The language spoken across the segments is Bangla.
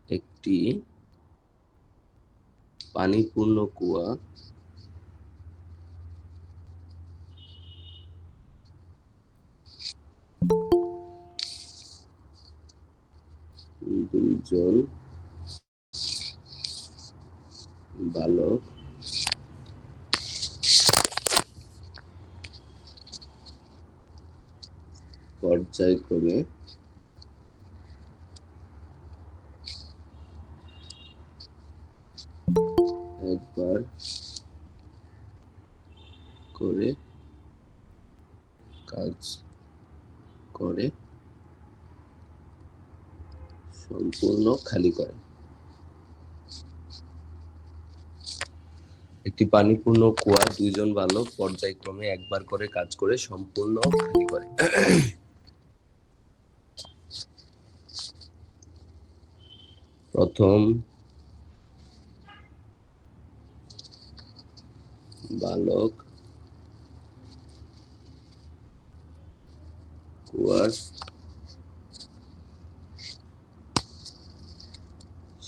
একটি পানিপূর্ণ কুয়া দুইজন বালক পর্যায়ক্রমে একবার করে কাজ করে সম্পূর্ণ খালি করে। একটি পানিপূর্ণ কুয়া দুইজন বালক পর্যায়ক্রমে একবার করে কাজ করে সম্পূর্ণ খালি করে। প্রথম বালক কুয়ার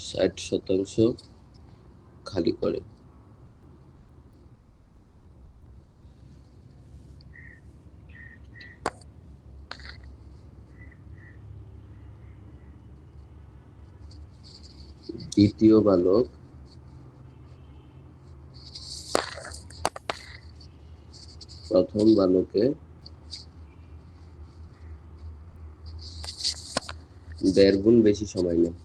60% খালি করে। দ্বিতীয় বালক প্রথম বালকের 1.5 গুণ বেশি সময় নেয়।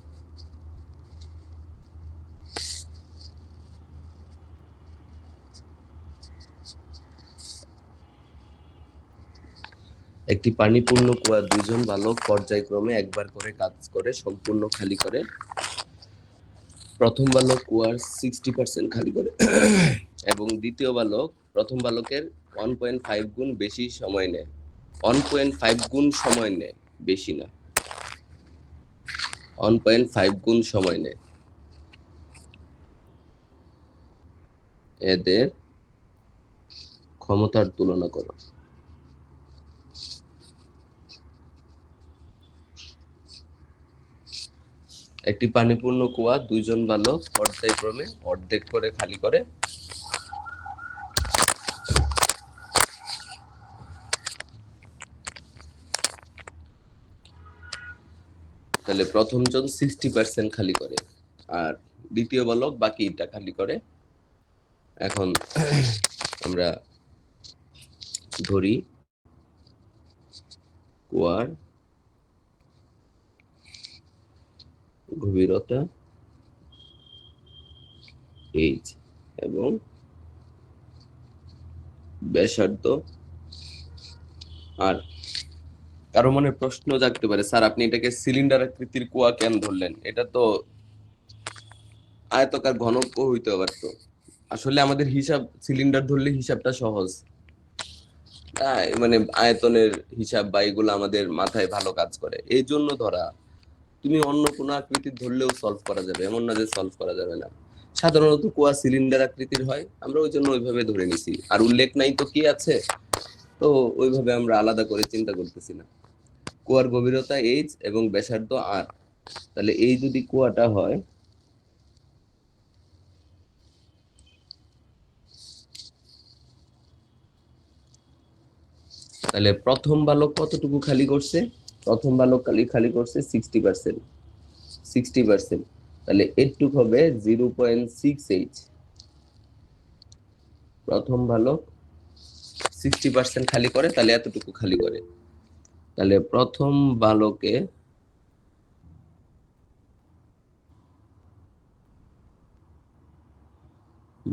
একটি পানিপূর্ণ কুয়া দুইজন বালক পর্যায়ক্রমে একবার করে কাজ করে সম্পূর্ণ খালি করে। প্রথম বালক কুয়ার 60% খালি করে এবং দ্বিতীয় বালক প্রথম বালকের 1.5 গুণ বেশি সময় নেয়। 1.5 গুণ সময় নেয়, বেশি না, 1.5 গুণ সময় নেয়। এদের ক্ষমতার তুলনা করো। একটি পানিপূর্ণ কুয়া দুইজন বালক পর্যায়ক্রমে অর্ধেক করে খালি করে। তাহলে প্রথমজন 60% খালি করে আর দ্বিতীয় বালক বাকিটা খালি করে। এখন আমরা ধরি কুয়ার গভীরতা h এবং ব্যাসার্ধ r। কারো মনে প্রশ্ন জাগতে পারে, স্যার আপনি এটাকে সিলিন্ডার আকৃতির কুয়া কেন ধরলেন? এটা তো আয়তাকার ঘনক হইতে পারতো। আসলে আমাদের হিসাব সিলিন্ডার ধরলে হিসাবটা সহজ, মানে আয়তনের হিসাব বা এগুলো আমাদের মাথায় ভালো কাজ করে, এই জন্য ধরা। তুমি অন্য কোনো আকৃতির ধরলেও সলভ করা যাবে, এমন না যে সলভ করা যাবে না। সাধারণত কুয়া সিলিন্ডার আকৃতির হয়, আমরা ওই জন্য ওইভাবে ধরে নিছি। আর উল্লেখ নাই তো কি আছে, তো ওইভাবে আমরা আলাদা করে চিন্তা করতেছি না। কুয়ার গভীরতা h এবং ব্যাসার্ধ r। তাহলে এই যদি কুয়াটা হয়, তাহলে প্রথম বালক কতটুকু খালি করছে? প্রথম বালক খালি করছে 60%। 60%, তাহলে এটুক হবে 0.68। প্রথম বালক 60% খালি করে, তাহলে এতটুকু খালি করে। তাহলে প্রথম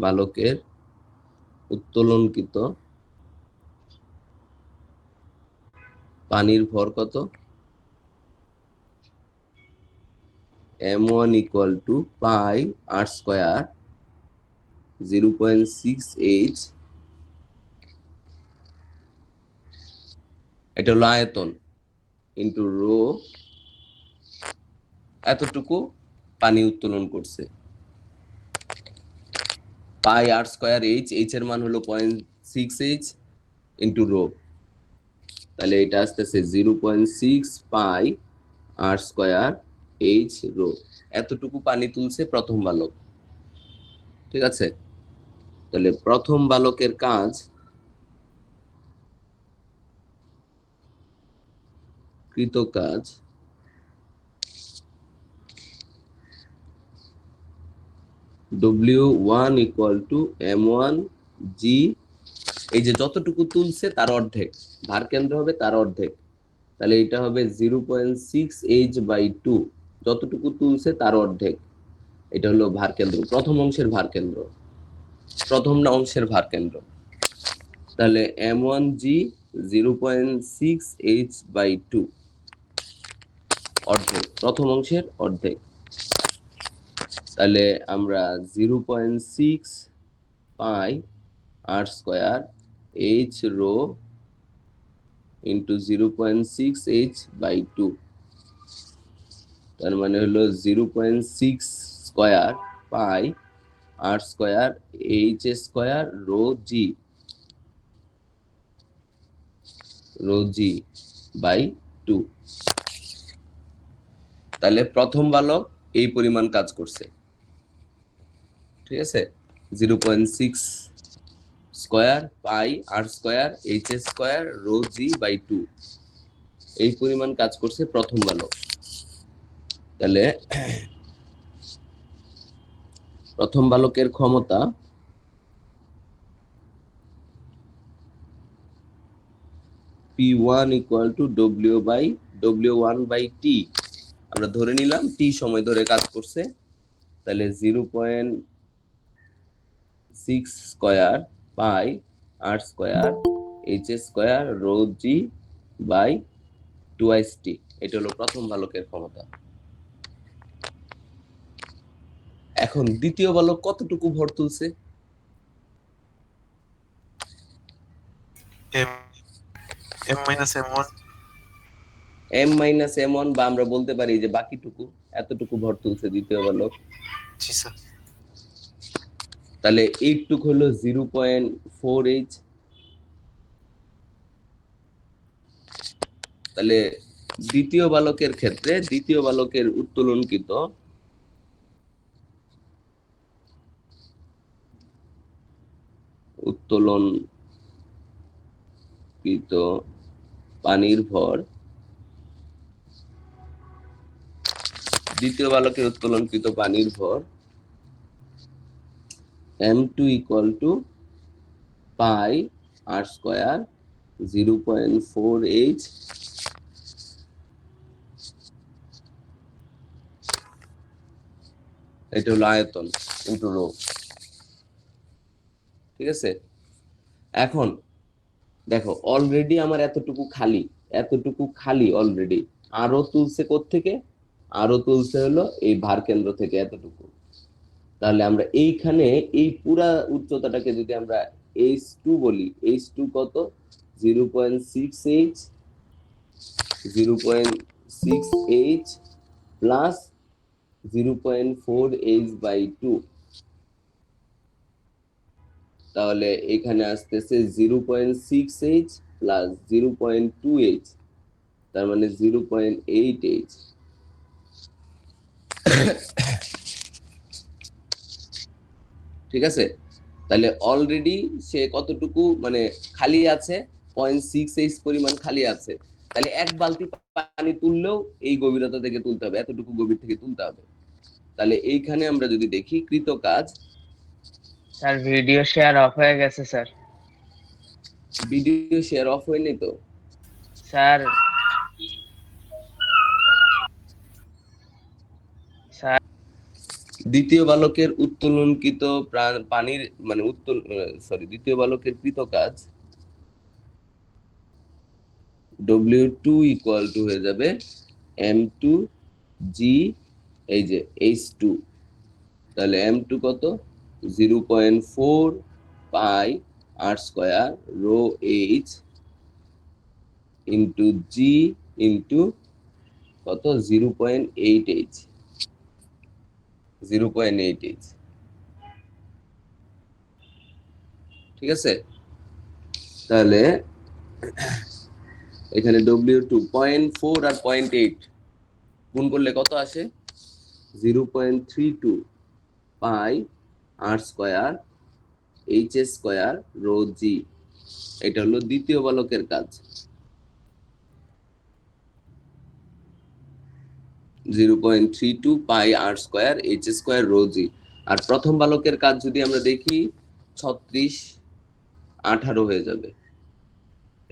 বালকের উত্তোলনকৃত পানির ভর কত? m1 = পাই r স্কয়ার 0.68। এটা হলো আয়তন ইন্টু রো, এতটুকু পানি উত্তোলন করছে। পাই r স্কয়ার h এর মান হলো 0.68 ইন্টু রো, তাহলে এটা আসতেছে 0.6 পাই r স্কয়ার এইচ রো, এতটুকু পানি তুলছে প্রথম বালক। ঠিক আছে, তাহলে প্রথম বালকের কাজ, কৃত কাজ W1 ইকুয়াল টু M1 জি, এই যে যতটুকু তুলছে তার অর্ধেক, ভার কেন্দ্র হবে তার অর্ধেক, তাহলে এটা হবে 0.6H/2, যতটুকু তুলছে তার অর্ধেক, এটা হলো ভার কেন্দ্র, প্রথম অংশের ভার কেন্দ্র, প্রথম অংশের ভার কেন্দ্র। তাহলে M1G 0.6H/2, অর্ধেক, প্রথম অংশের অর্ধেক। তাহলে আমরা 0.6 পাই R² H rho into 0.6H/2, তার মানে হলো 0.6 square pi R² H² rho G by 2। তাহলে প্রথম বালক এই পরিমাণ কাজ করছে। ঠিক আছে, 0.6 square pi R² H² rho G by 2, এই পরিমাণ কাজ করছে প্রথম বালক। তাহলে প্রথম বালকের ক্ষমতা P1 ইকুয়াল টু W1/T, আমরা ধরে নিলাম T সময় ধরে কাজ করছে। তাহলে 0.6 square pi R² H² rho G by 2T, এটা হলো প্রথম বালকের ক্ষমতা। এখন দ্বিতীয় বালক কতটুকু ভর তুলছে? M-M1, বা আমরা বলতে পারি যে বাকিটুকু, এতটুকু ভর তুলছে দ্বিতীয় বালক। তাহলে এইটুকু হলো 0.4H। তাহলে দ্বিতীয় বালকের ক্ষেত্রে দ্বিতীয় বালকের উত্তোলনকৃত পানির ভর, দ্বিতীয় বালকের উত্তোলনকৃত পানির ভর M2 equal to pi R², 0.4H এটা হলো আয়তন ইন্টু রো। ঠিক আছে, এখন দেখো অলরেডি আমার এতটুকু খালি অলরেডি, আরো তুলছে কোত্থেকে? আরো তুলছে হলো এই ভার কেন্দ্র থেকে এতটুকু। তাহলে আমরা এইখানে এই পুরা উচ্চতাটাকে যদি আমরা H2 বলি, H2 কত? 0.6H, 0.6H প্লাস 0.4H/2, তাহলে এখানে আসতেছে 0.6H প্লাস 0.2H, তার মানে 0.8H। ঠিক আছে, তাহলে অলরেডি সে কতটুকু মানে খালি আছে? 0.6H পরিমাণ খালি আছে। তাহলে এক বালতি পানি তুললেও এই গভীরতা থেকে তুলতে হবে, এতটুকু গভীর থেকে তুলতে হবে। তাহলে এইখানে আমরা যদি দেখি কৃত কাজ, স্যার ভিডিও শেয়ার অফ হয়ে গেছে স্যার। ভিডিও শেয়ার অফ হয়নি তো স্যার? স্যার দ্বিতীয় বালকের উত্তোলনকৃত পানির মানে দ্বিতীয় বালকের কৃত কাজ W2 ইকুয়াল টু হয়ে যাবে M2G, এই যে H2, তাহলে M2 কত? 0.4 পাই R² রো H ইন্টু জি ইন্টু কত? 0.8H, 0.8H। ঠিক আছে, তাহলে এখানে W2 0.4 আর 0.8, গুণ করলে কত আসে? 0.32 pi R square H square rho জি। এটা হলো দ্বিতীয় বালকের কাজ। 0.32 pi R square H square rho জি। আর প্রথম বালকের কাজ যদি আমরা দেখি 36 18 হয়ে যাবে।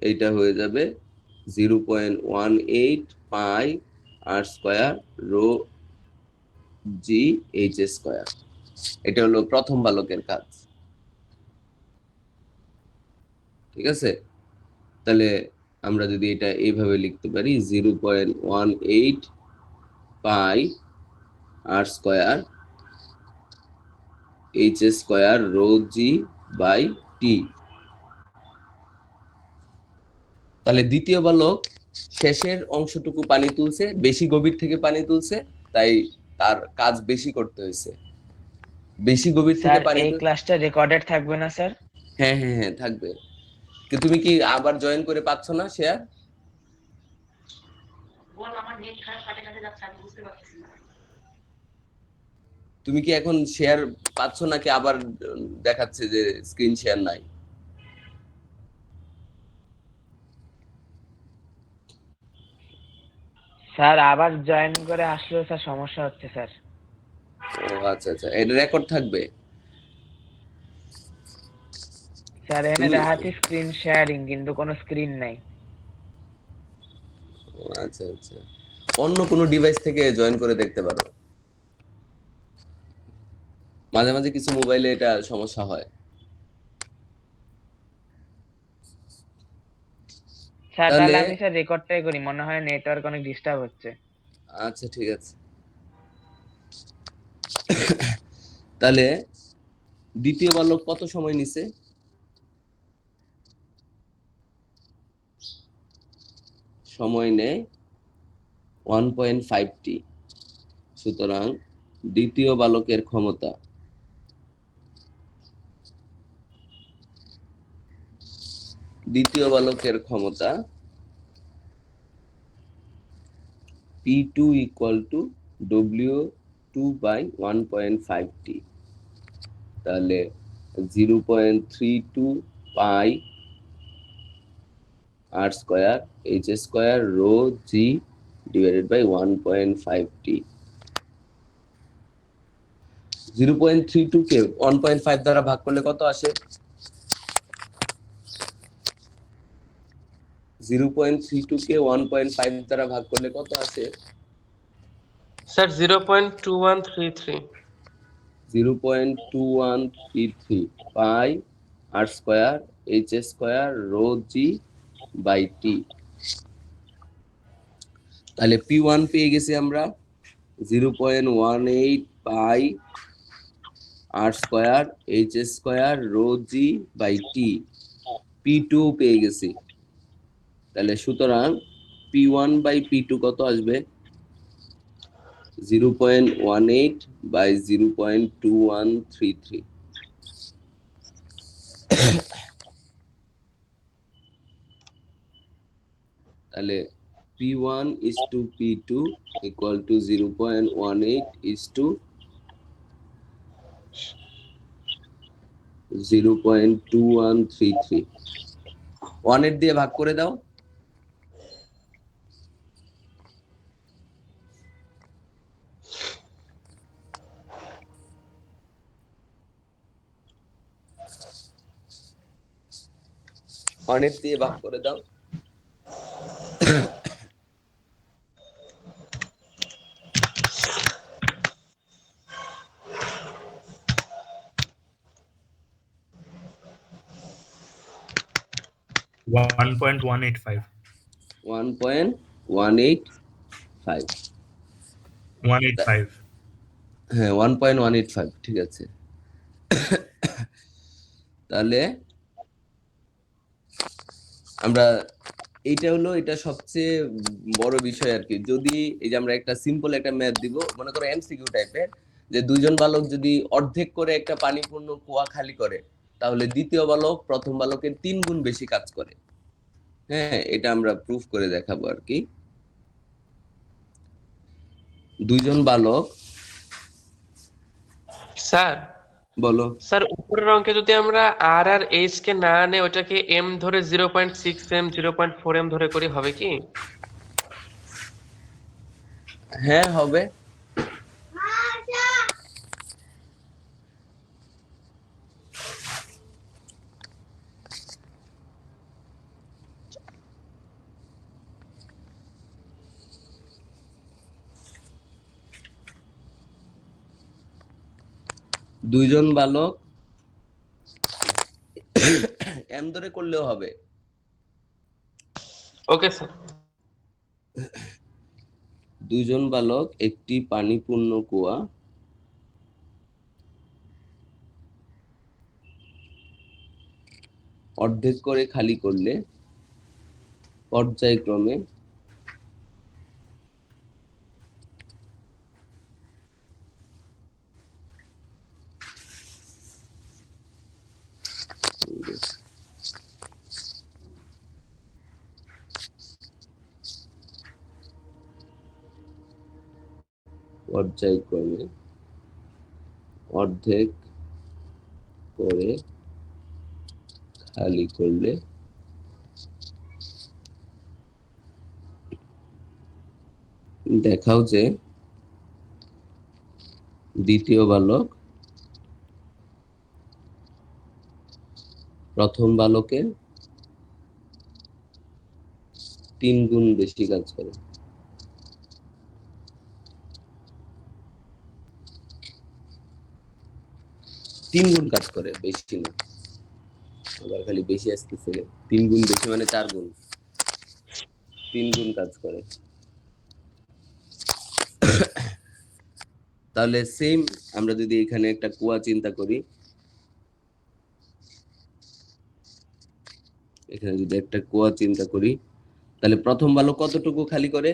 এইটা হয়ে যাবে 0.18 pi R square rho G H square. এটা হলো প্রথম বালকের কাজ। ঠিক আছে, তাহলে আমরা যদি এটা এইভাবে লিখতে পারি 0.18 pi R square H square rho G by T. তাহলে দ্বিতীয় বালক শেষের অংশটুকু পানি তুলছে, বেশি গভীর থেকে পানি তুলছে, তাই তার কাজ বেশি করতে হয়েছে। বেশি গভীর থেকে স্যার পানি এই ক্লাসটা রেকর্ডেড থাকবে না স্যার? হ্যাঁ হ্যাঁ হ্যাঁ থাকবে। তুমি কি আবার জয়েন করে পাচ্ছ না শেয়ার? তুমি কি এখন শেয়ার পাচ্ছ নাকি আবার দেখাচ্ছে যে স্ক্রিন শেয়ার নাই? স্যার আবার জয়েন করে আসলেও স্যার সমস্যা হচ্ছে স্যার। ও আচ্ছা আচ্ছা, এটা রেকর্ড থাকবে। স্যার এখানে তুমি দেখাচ্ছে স্ক্রিন শেয়ারিং, কিন্তু কোনো স্ক্রিন নাই। ও আচ্ছা আচ্ছা, অন্য কোনো ডিভাইস থেকে জয়েন করে দেখতে পারো। মাঝে মাঝে কিছু মোবাইলে এটা সমস্যা হয়। স্যার তাহলে তাহলে আমি স্যার রেকর্ডটাই করি, মনে হয় নেটওয়ার্ক অনেক ডিস্টার্ব হচ্ছে। আচ্ছা ঠিক আছে। তাহলে দ্বিতীয় বালক কত সময় নিছে? সময় নেয় 1.5 টি। সুতরাং দ্বিতীয় বালকের ক্ষমতা P2 equal to W2 by 1.5 T। তাহলে 0.32 pi R square H square rho G divided by 1.5 T. 0.32 কে 1.5 দ্বারা ভাগ করলে কত আসে? 0.32 কে 1.5 দ্বারা ভাগ করলে কত আসে? Sir 0.2133। 0.2133 pi R square H square rho G by T. তাহলে P1 পেয়ে গেছি আমরা 0.18 pi R square H square rho G by T. P2 পেয়ে গেছি। তাহলে সুতরাং P1 বাই P2 কত আসবে? 0.18 বাই 0.2133। তাহলে P1 is to P2 equal to 0.18 is to 0.2133। 1 দিয়ে ভাগ করে দাও। অনেক দিয়ে ভাগ করে দাও। 1.185 1.185 185 হ্যাঁ 1.185 ঠিক আছে। তাহলে আমরা এইটা হলো এটা সবচেয়ে বড় বিষয় আর কি। যদি এই যে আমরা একটা সিম্পল একটা ম্যাথ দিব, মনে করো এমসিকিউ টাইপের, যে দুইজন বালক যদি অর্ধেক করে একটা পানিপূর্ণ কুয়া খালি করে, তাহলে দ্বিতীয় বালক প্রথম বালকের 3 গুণ বেশি কাজ করে। হ্যাঁ, এটা আমরা প্রুফ করে দেখাবো আর কি। দুইজন বালক, স্যার বলো। স্যার উপরের অঙ্কে যদি আমরা আর আর এইচ কে না আনে ওটাকে এম ধরে 0.6 এম 0.4 এম ধরে করি হবে কি? হ্যাঁ হবে। দুইজন বালক এম ধরে করলেও হবে। Okay sir. দুইজন বালক একটি পানিপূর্ণ কুয়া অর্ধেক করে খালি করলে পর্যায়ক্রমে পর্যায়ক্রমে অর্ধেক করে খালি করলে দেখাও যে দ্বিতীয় বালক প্রথম বালকের 3 গুণ বেশি কাজ করে। তিন গুণ কাজ করে, বেশি না। আবার খালি বেশি আসতেছে, 3 গুণ বেশি মানে 4 গুণ, 3 গুণ কাজ করে। তাহলে সেম আমরা যদি এখানে একটা কুয়া চিন্তা করি, এখানে যদি একটা কুয়া চিন্তা করি, তাহলে প্রথম বালক কতটুকু খালি করে?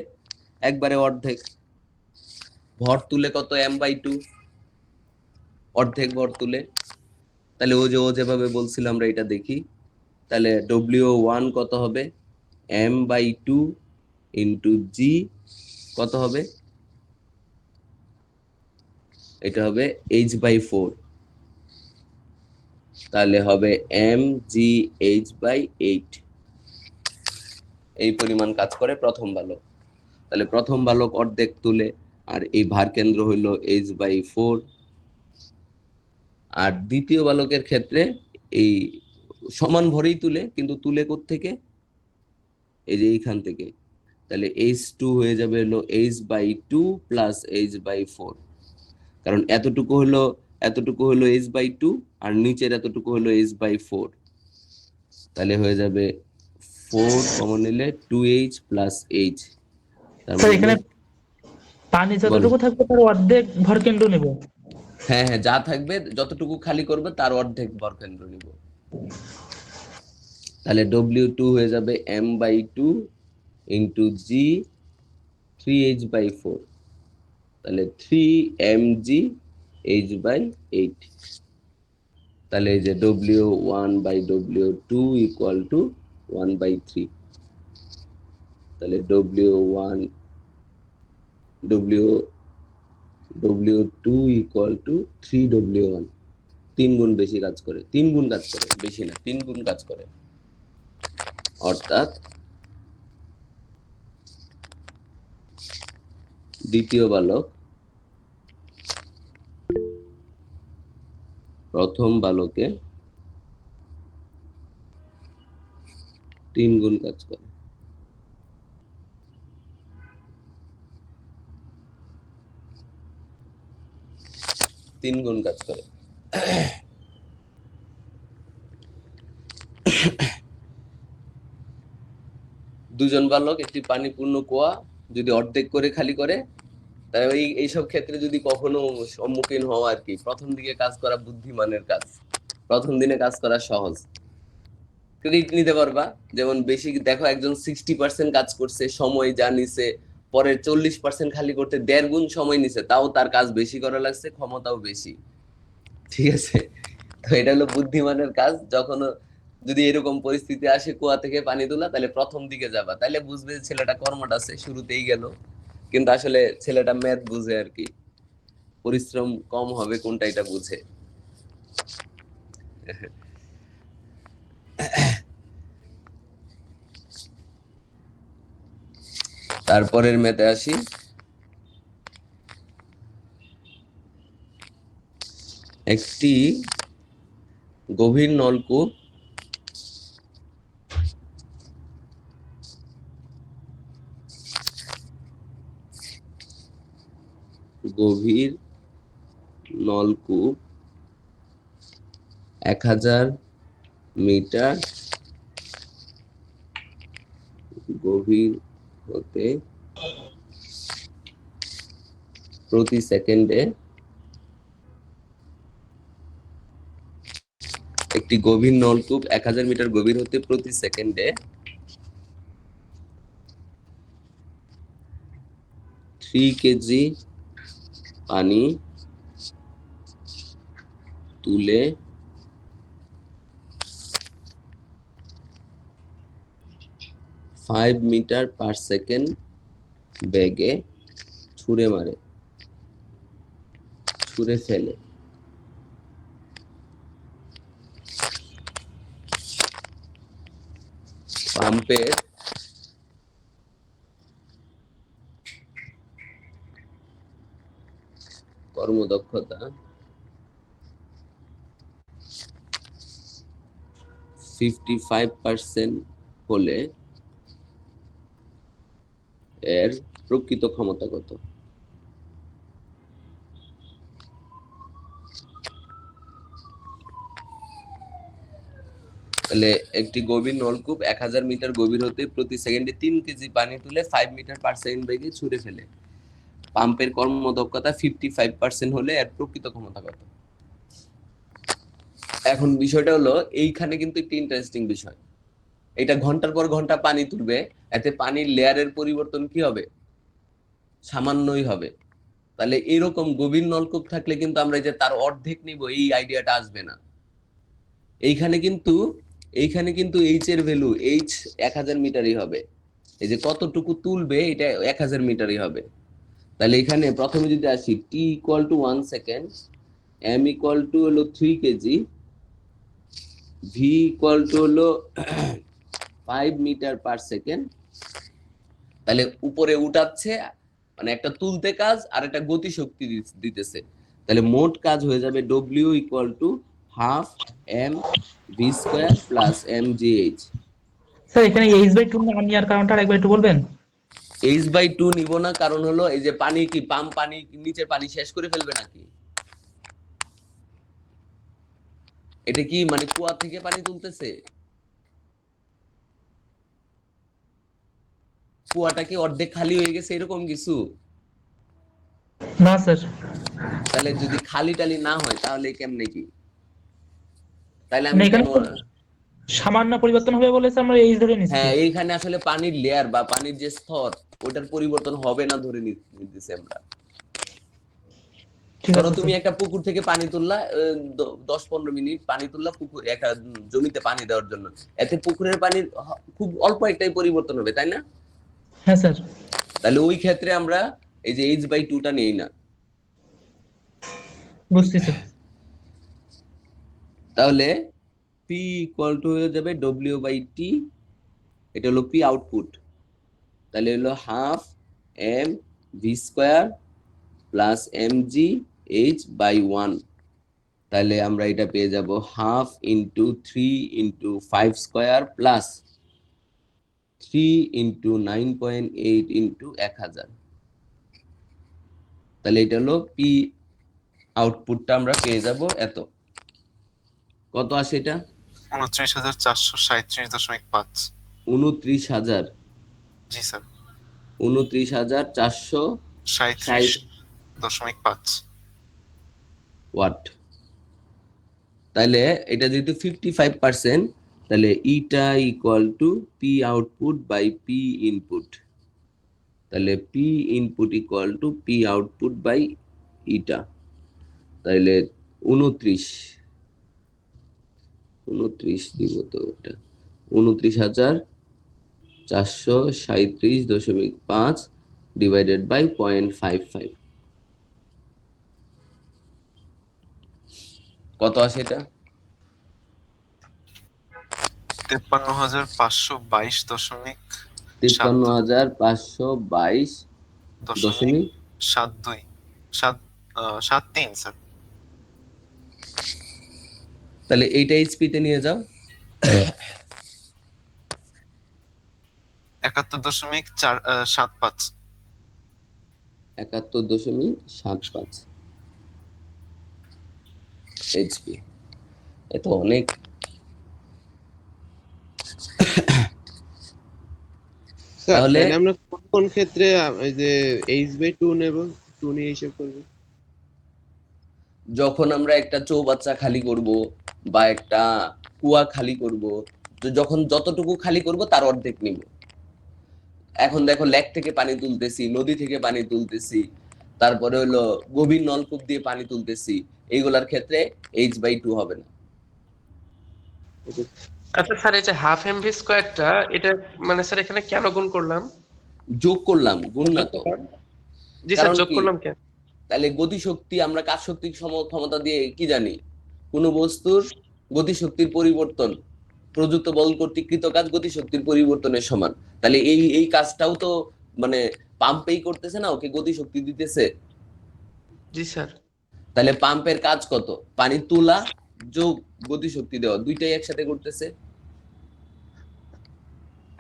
একবারে অর্ধেক। ভর তুলে কত? m/2, অর্ধেক ভর তুলে। তাহলে ও যেভাবে বলছিল আমরা এটা দেখি, তাহলে W1 কত হবে? m/2 ইন্টু জি কত হবে? এটা হবে h/4, তাহলে হবে mgh/8। এই পরিমাণ কাজ করে প্রথম বালক। তাহলে প্রথম বালক অর্ধেক তুলে, আর এই ভার কেন্দ্র হইল h/4। আর দ্বিতীয় বালকের ক্ষেত্রে এই সমান ভরেই তুলে, কিন্তু তুলে কোত্থেকে? এই যে এইখান থেকে। তাহলে h2 হয়ে যাবে হলো h/2 প্লাস h/4, কারণ এতটুকু হলো h/2 আর নিচের এতটুকু হলো h/4। তাহলে হয়ে যাবে 4 কমন নিলে 2h প্লাস h। তার স্যার মানে এখানে পানি যতটুকু থাকবে তার অর্ধেক ভরকেন্দ্র নেব। হ্যাঁ হ্যাঁ, যা থাকবে যতটুকু খালি করবে তার অর্ধেক ভরকেন্দ্র নিব। তাহলে W2 হয়ে যাবে m/2 ইন্টু জি 3h/4, তাহলে 3mgh/8। তাহলে এই যে W1/W2 ইকুয়াল টু 1/3। তাহলে W2 ইকুয়াল টু 3W1। 3 গুণ বেশি কাজ করে, 3 গুণ কাজ করে, বেশি না, 3 গুণ কাজ করে। অর্থাৎ দ্বিতীয় বালক প্রথম বালকে 3 গুণ কাজ করে। তিন গুণ কাজ করে। দুজন বালক একটি পানিপূর্ণ কুয়া যদি অর্ধেক করে খালি করে, তাই এইসব ক্ষেত্রে যদি কখনো সম্মুখীন হও আর কি, প্রথম দিকে কাজ করা বুদ্ধিমানের কাজ, প্রথম দিনে কাজ করা সহজ, ক্রেডিট নিতে পারবা। যেমন বেশি দেখো, একজন 60% কাজ করছে, সময় যা নিছে, পরের 40% খালি করতে 1.5 গুণ সময় নিছে, তাও তার কাজ বেশি করা লাগছে, ক্ষমতাও বেশি। ঠিক আছে, তো এটা হলো বুদ্ধিমানের কাজ। যখন যদি এরকম পরিস্থিতি আসে কুয়া থেকে পানি তোলা, তাহলে প্রথম দিকে যাবা, তাহলে বুঝবে ছেলেটা কর্মটা আছে, শুরুতেই গেল। কিন্তু আসলে ছেলেটা ম্যাথ বুঝে আর কি, পরিশ্রম কম হবে কোনটা এটা বুঝে। তারপরের ম্যাথে আসি। একটি গভীর নলকূপ গভীর নলকূপ 1000 মিটার গভীর হতে প্রতি সেকেন্ডে একটি গভীর নলকূপ 1000 মিটার গভীর হতে প্রতি সেকেন্ডে 3 কেজি পানি তুলে 5 মিটার পার সেকেন্ড বেগে ছুঁড়ে ফেলে। পাম্পের কর্মদক্ষতা 55% হলে এর প্রকৃত ক্ষমতা কত? তাহলে একটি গভীর নলকূপ 1000 মিটার গভীর হতে প্রতি সেকেন্ডে 3 কেজি পানি তুলে 5 মিটার পার সেকেন্ড বেগে ছুঁড়ে ফেলে। পাম্পের কর্মদক্ষতা 55% হলে এর প্রকৃত ক্ষমতা কত? এখন বিষয়টা হলো, এইখানে কিন্তু একটি ইন্টারেস্টিং বিষয়। এটা ঘন্টার পর ঘন্টা পানি তুলবে, এতে পানির লেয়ারের পরিবর্তন কি হবে? সামান্যই হবে। তাহলে এরকম গভীর নলকূপ থাকলে কিন্তু আমরা যে তার অর্ধেক নিব এই আইডিয়াটা আসবে না। এইখানে কিন্তু এইচ এর ভ্যালু, এইচ 1000 মিটারই হবে। এই যে কতটুকু তুলবে এটা 1000 মিটারই হবে। তাহলে এখানে প্রথমে যদি আসি, t equal to 1 second, m equal to হলো 3 কেজি, v ইকুয়াল টু হলো 5 মিটার পার সেকেন্ড। তাহলে উপরে উঠাচ্ছে, মানে একটা তুলতে কাজ আর একটা গতি শক্তি দিতেছে। তাহলে মোট কাজ হয়ে যাবে w equal to half m v square plus m gh। Sir এখানে h/2 না নেওয়ার কারণটা একবার একটু বলবেন? h/2 নিব না, কারণ হলো এই যে পানি কি পাম্প পানি নিচের পানি শেষ করে ফেলবে নাকি? এটা কি মানে কুয়া থেকে পানি তুলতেছে? কুয়াটা কি অর্ধেক খালি হয়ে গেছে এরকম কিছু? না স্যার। তাহলে যদি খালি টালি না হয় তাহলে কেমনে কি? তাহলে মানে আমি এখানে কেন? সামান্য পরিবর্তন হবে বলেছে, আমরা h ধরে নিচ্ছি। হ্যাঁ, এইখানে আসলে পানির লেয়ার বা পানির যে স্তর ওটার পরিবর্তন হবে না ধরে নিতেছি আমরা। ঠিক ধরো আছে তুমি স্যার। একটা পুকুর থেকে পানি তুললা, 10-15 মিনিট পানি তুললা পুকুর একটা জমিতে পানি দেওয়ার জন্য, এতে পুকুরের পানির খুব অল্প একটাই পরিবর্তন হবে, তাই না? হ্যাঁ স্যার। তাহলে ওই ক্ষেত্রে আমরা এই যে h/2 টা নেই না। বুঝছি স্যার। তাহলে p ইকুয়াল টু হয়ে যাবে w/t, এটা হলো p আউটপুট। তাহলে হলো half m v square plus mg h/1। তাহলে আমরা এটা পেয়ে যাব half into 3 into 5 square plus 3 into 9.8 into 1000। তাহলে এটা হলো পি আউটপুটটা আমরা পেয়ে যাব এত। কত আসে এটা? 29,437.5। 29,000। জি স্যার। 29,460 37.5 ওয়াট। তাহলে এটা যেহেতু 55%, তাহলে eta equal to P output by P input. তাহলে P input equal to P output by eta. তাহলে 29 দিব তো, এটা 29,437.5 ডিভাইডেড বাই 0.55। কত আসে এটা? 53,522.7 দশমিক 72 73 স্যার। তাহলে এইটা এইচপি তে নিয়ে যাও। 71.75 71.75 এইচপি। এত অনেক। স্যার তাহলে তাহলে আমরা কোন কোন ক্ষেত্রে এই যে h/2 নেব, 2 নিয়ে হিসাব করব? যখন আমরা একটা চৌবাচ্চা খালি করব বা একটা কুয়া খালি করব, তো যখন যতটুকু খালি করব তার অর্ধেক নিব। এখন দেখো লেক থেকে পানি তুলতেছি, নদী থেকে পানি তুলতেছি, তারপরে হলো গভীর নলকূপ দিয়ে পানি তুলতেছি, এইগুলার ক্ষেত্রে h/2 হবে না। আচ্ছা স্যার, এই যে হাফ এমভি স্কোয়ারটা, এটা মানে স্যার এখানে কেন গুণ করলাম? যোগ করলাম, গুণ না তো। জি স্যার, কারণ যোগ কি, করলাম কেন? তাহলে গতিশক্তি আমরা কাজ শক্তির সম ক্ষমতা দিয়ে কি জানি, কোন বস্তুর গতিশক্তির পরিবর্তন প্রযুক্ত বল কর্তৃক কৃত কাজ গতিশক্তির পরিবর্তনের সমান। তাহলে এই এই কাজটাও তো মানে পাম্পেই করতেছে না, ওকে গতিশক্তি দিতেছে। জি স্যার। তাহলে পাম্পের কাজ কত? পানি তোলা যোগ গতিশক্তি দেওয়া, দুইটাই একসাথে করতেছে।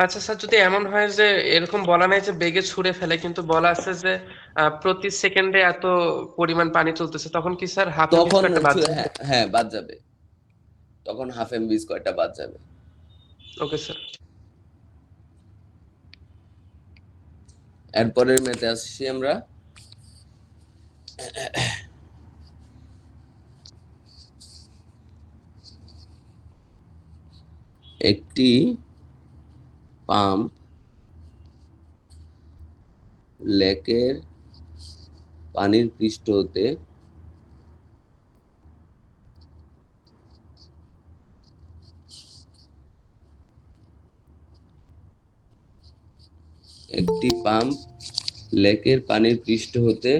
আচ্ছা স্যার, যদি এমন হয় যে এরকম বলা নাই যে বেগে ছুঁড়ে ফেলে, কিন্তু বলা আছে যে প্রতি সেকেন্ডে এত পরিমাণ পানি চলতেছে, তখন কি স্যার হাফ এমভি তখন স্কোয়ারটা বাদ যাবে? হ্যাঁ হ্যাঁ, বাদ যাবে। তখন হাফ এমভি স্কয়ারটা বাদ যাবে। Okay sir. এরপরের ম্যাথে আসছি আমরা। একটি পাম্প লেকের পানির পৃষ্ঠ হতে একটি পাম্প লেকের পানির পৃষ্ঠ হতে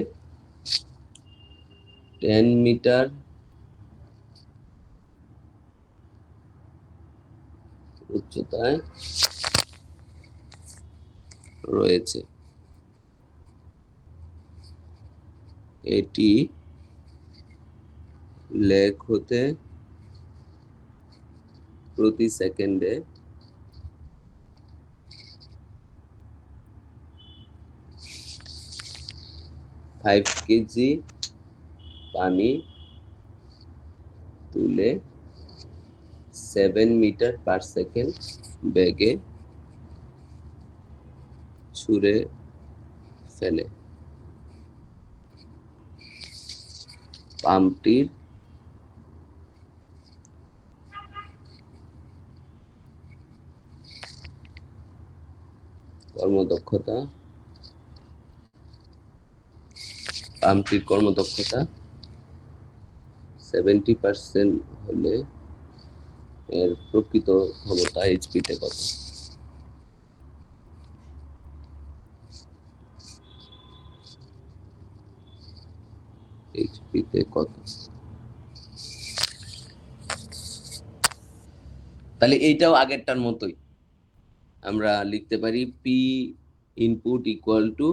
10 মিটার উচ্চতায় রয়েছে। এটি লেক হতে প্রতি সেকেন্ডে 5 কেজি পানি তুলে 7 মিটার পার সেকেন্ড বেগে ছুঁড়ে ফেলে। পাম্পটির কর্মদক্ষতা 70% হলে এর প্রকৃত ক্ষমতা এইচপি তে কত? এইচপি তে কত? তাহলে এইটাও আগেরটার মতোই আমরা লিখতে পারি P input equal to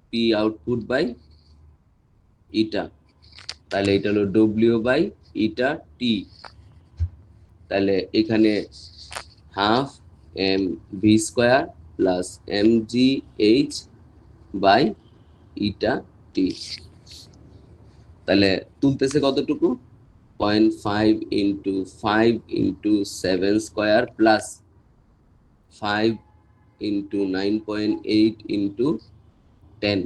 P output by eta. তাহলে এটা হলো ডব্লিউ বাই ইটা টি। তাহলে এখানে half M V square plus M G H by eta T. তাহলে তুলতেছে কতটুকু? 0.5 into 5 into 7 square plus 5 into 9.8 into 10।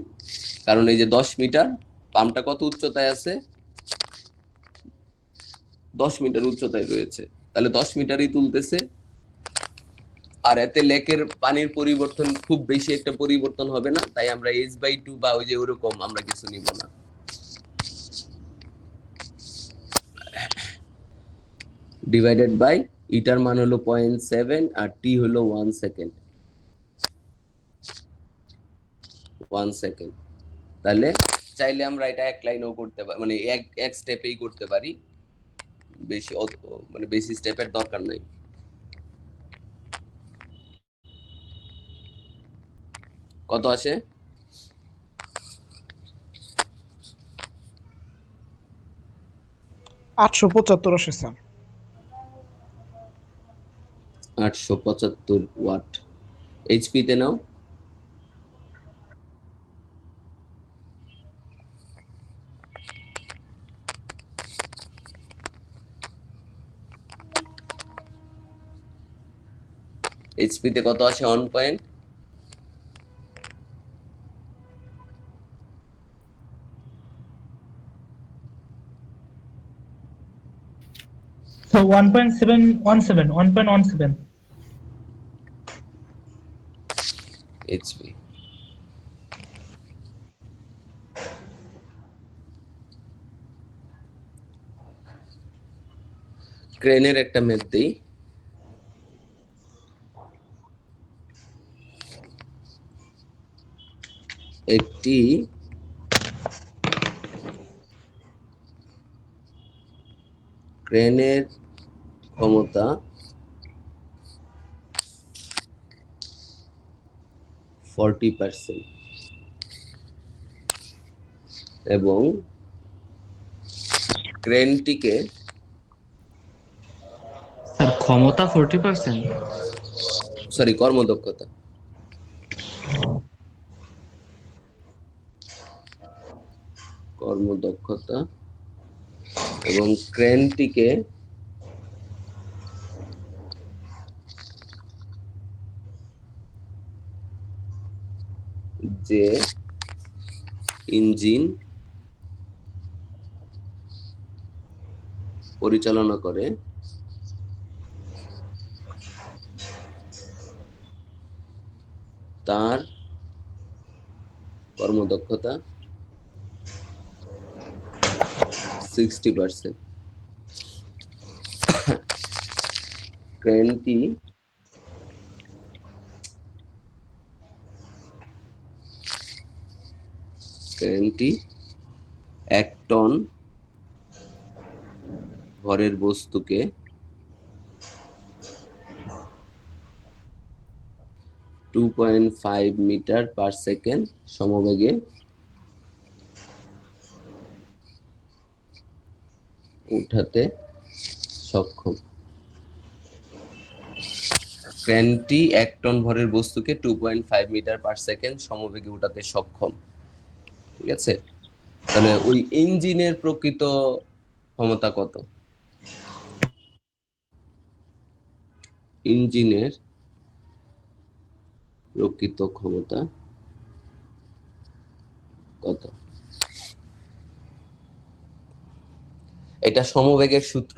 কারণ এই যে 10 মিটার, পাম্পটা কত উচ্চতায় আছে? 10 মিটার উচ্চতায় রয়েছে। তাহলে 10 মিটারই তুলতেছে। আর এতে লেকের পানির পরিবর্তন খুব বেশি একটা পরিবর্তন হবে না, তাই আমরা h/2 বা ওই যে ওরকম আমরা কিছু নিব না। ডিভাইডেড বাই ইটার মান হলো 0.7 আর টি হলো 1 সেকেন্ড। 1 সেকেন্ড। তাহলে চাইলে আমরা এটা এক লাইনেও করতে পারি, মানে এক স্টেপেই করতে পারি, বেশি মানে বেশি স্টেপের দরকার নাই। কত আসে? 875 আসে স্যার। 875 ওয়াট। এইচপি তে নাও। এইচপি তে কত আসে? 1 পয়েন্ট। So 1.717, 1.17. এইচপি। ক্রেনের একটা ম্যাথ দেই। একটি ক্রেনের ক্ষমতা 40% এবং ক্রেনটিকে স্যার ক্ষমতা 40%? সরি কর্মদক্ষতা এবং ক্রেনটিকে যে ইঞ্জিন পরিচালনা করে তার কর্মদক্ষতা 60%। ক্রেনটি এক টন ভরের বস্তুকে 2.5 মিটার পার সেকেন্ড সমবেগে উঠাতে সক্ষম। ক্রেনটি 1 টন ভরের বস্তুকে 2.5 মিটার পার সেকেন্ড সমবেগে উঠাতে সক্ষম। ঠিক আছে, তাহলে ওই ইঞ্জিনের প্রকৃত ক্ষমতা কত? ইঞ্জিনের প্রকৃত ক্ষমতা কত? এটা সমবেগের সূত্র।